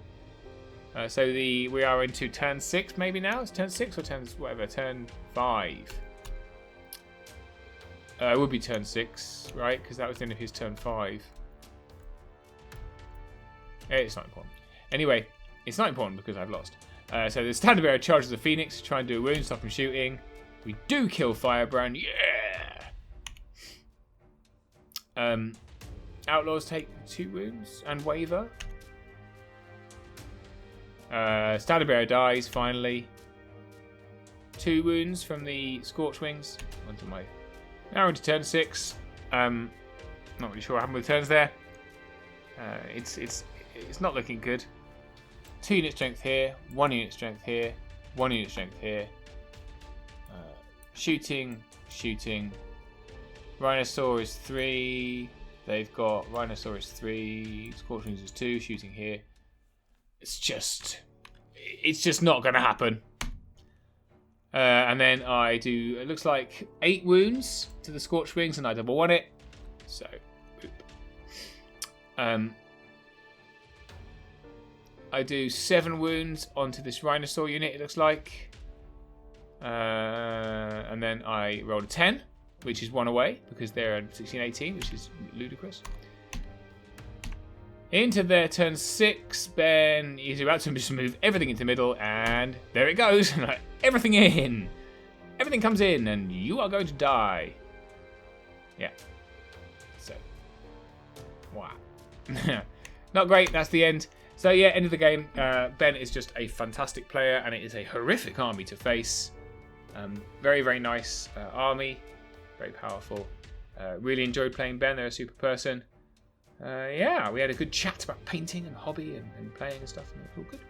So we are into turn 6 maybe now. It's turn 6 or turn whatever. Turn 5. It would be turn 6, right? Because that was the end of his turn 5. It's not important. Anyway, it's not important because I've lost. So the standard bearer charges the phoenix, try and do a wound, stop him shooting. We do kill Firebrand, yeah! Outlaws take 2 wounds and waver. Standard bearer dies finally. 2 wounds from the Scorch Wings. Onto my. Now we're into turn 6. Not really sure what happened with turns there. It's not looking good. 2 unit strength here, 1 unit strength here, 1 unit strength here. Shooting. Rhinosaur is 3. They've got Rhinosaur is 3. Scorch Wings is 2. Shooting here. It's just not going to happen. And then I do, it looks like 8 wounds to the Scorch Wings, and I double 1 it. So, boop. I do 7 wounds onto this Rhinosaur unit, it looks like. And then I rolled a 10, which is 1 away, because they're at 16-18, which is ludicrous. Into their turn 6, Ben is about to just move everything into the middle, and there it goes. Everything in. Everything comes in, and you are going to die. Yeah. So. Wow. Not great, that's the end. So yeah, end of the game. Ben is just a fantastic player, and it is a horrific army to face. Very, very nice army. Very powerful. Really enjoyed playing Ben, they're a super person. Yeah, we had a good chat about painting and hobby and playing and stuff, and it was all good.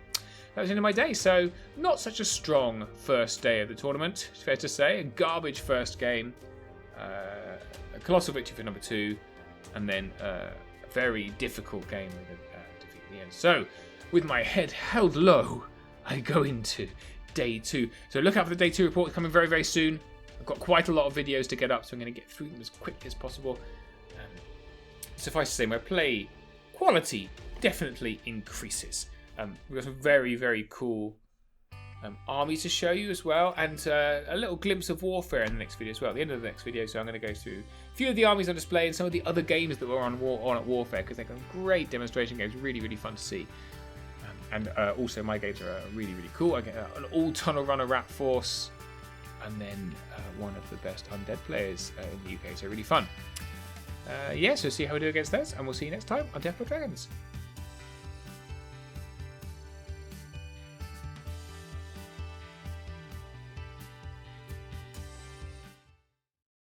That was the end of my day, so not such a strong first day of the tournament, it's fair to say. A garbage first game, a colossal victory for number 2, and then a very difficult game with a defeat at the end. So, with my head held low, I go into day 2. So look out for the day 2 report coming very, very soon. I've got quite a lot of videos to get up, so I'm going to get through them as quick as possible. Suffice to say, my play quality definitely increases. We've got some very, very cool armies to show you as well, and a little glimpse of warfare in the next video as well, at the end of the next video. So I'm going to go through a few of the armies on display and some of the other games that were on at Warfare, because they're great demonstration games, really, really fun to see. And also my games are really, really cool. I get an all-tunnel runner rat force, and then one of the best undead players in the UK, so really fun. Yeah, so see how we do against those, and we'll see you next time on Death by Dragons.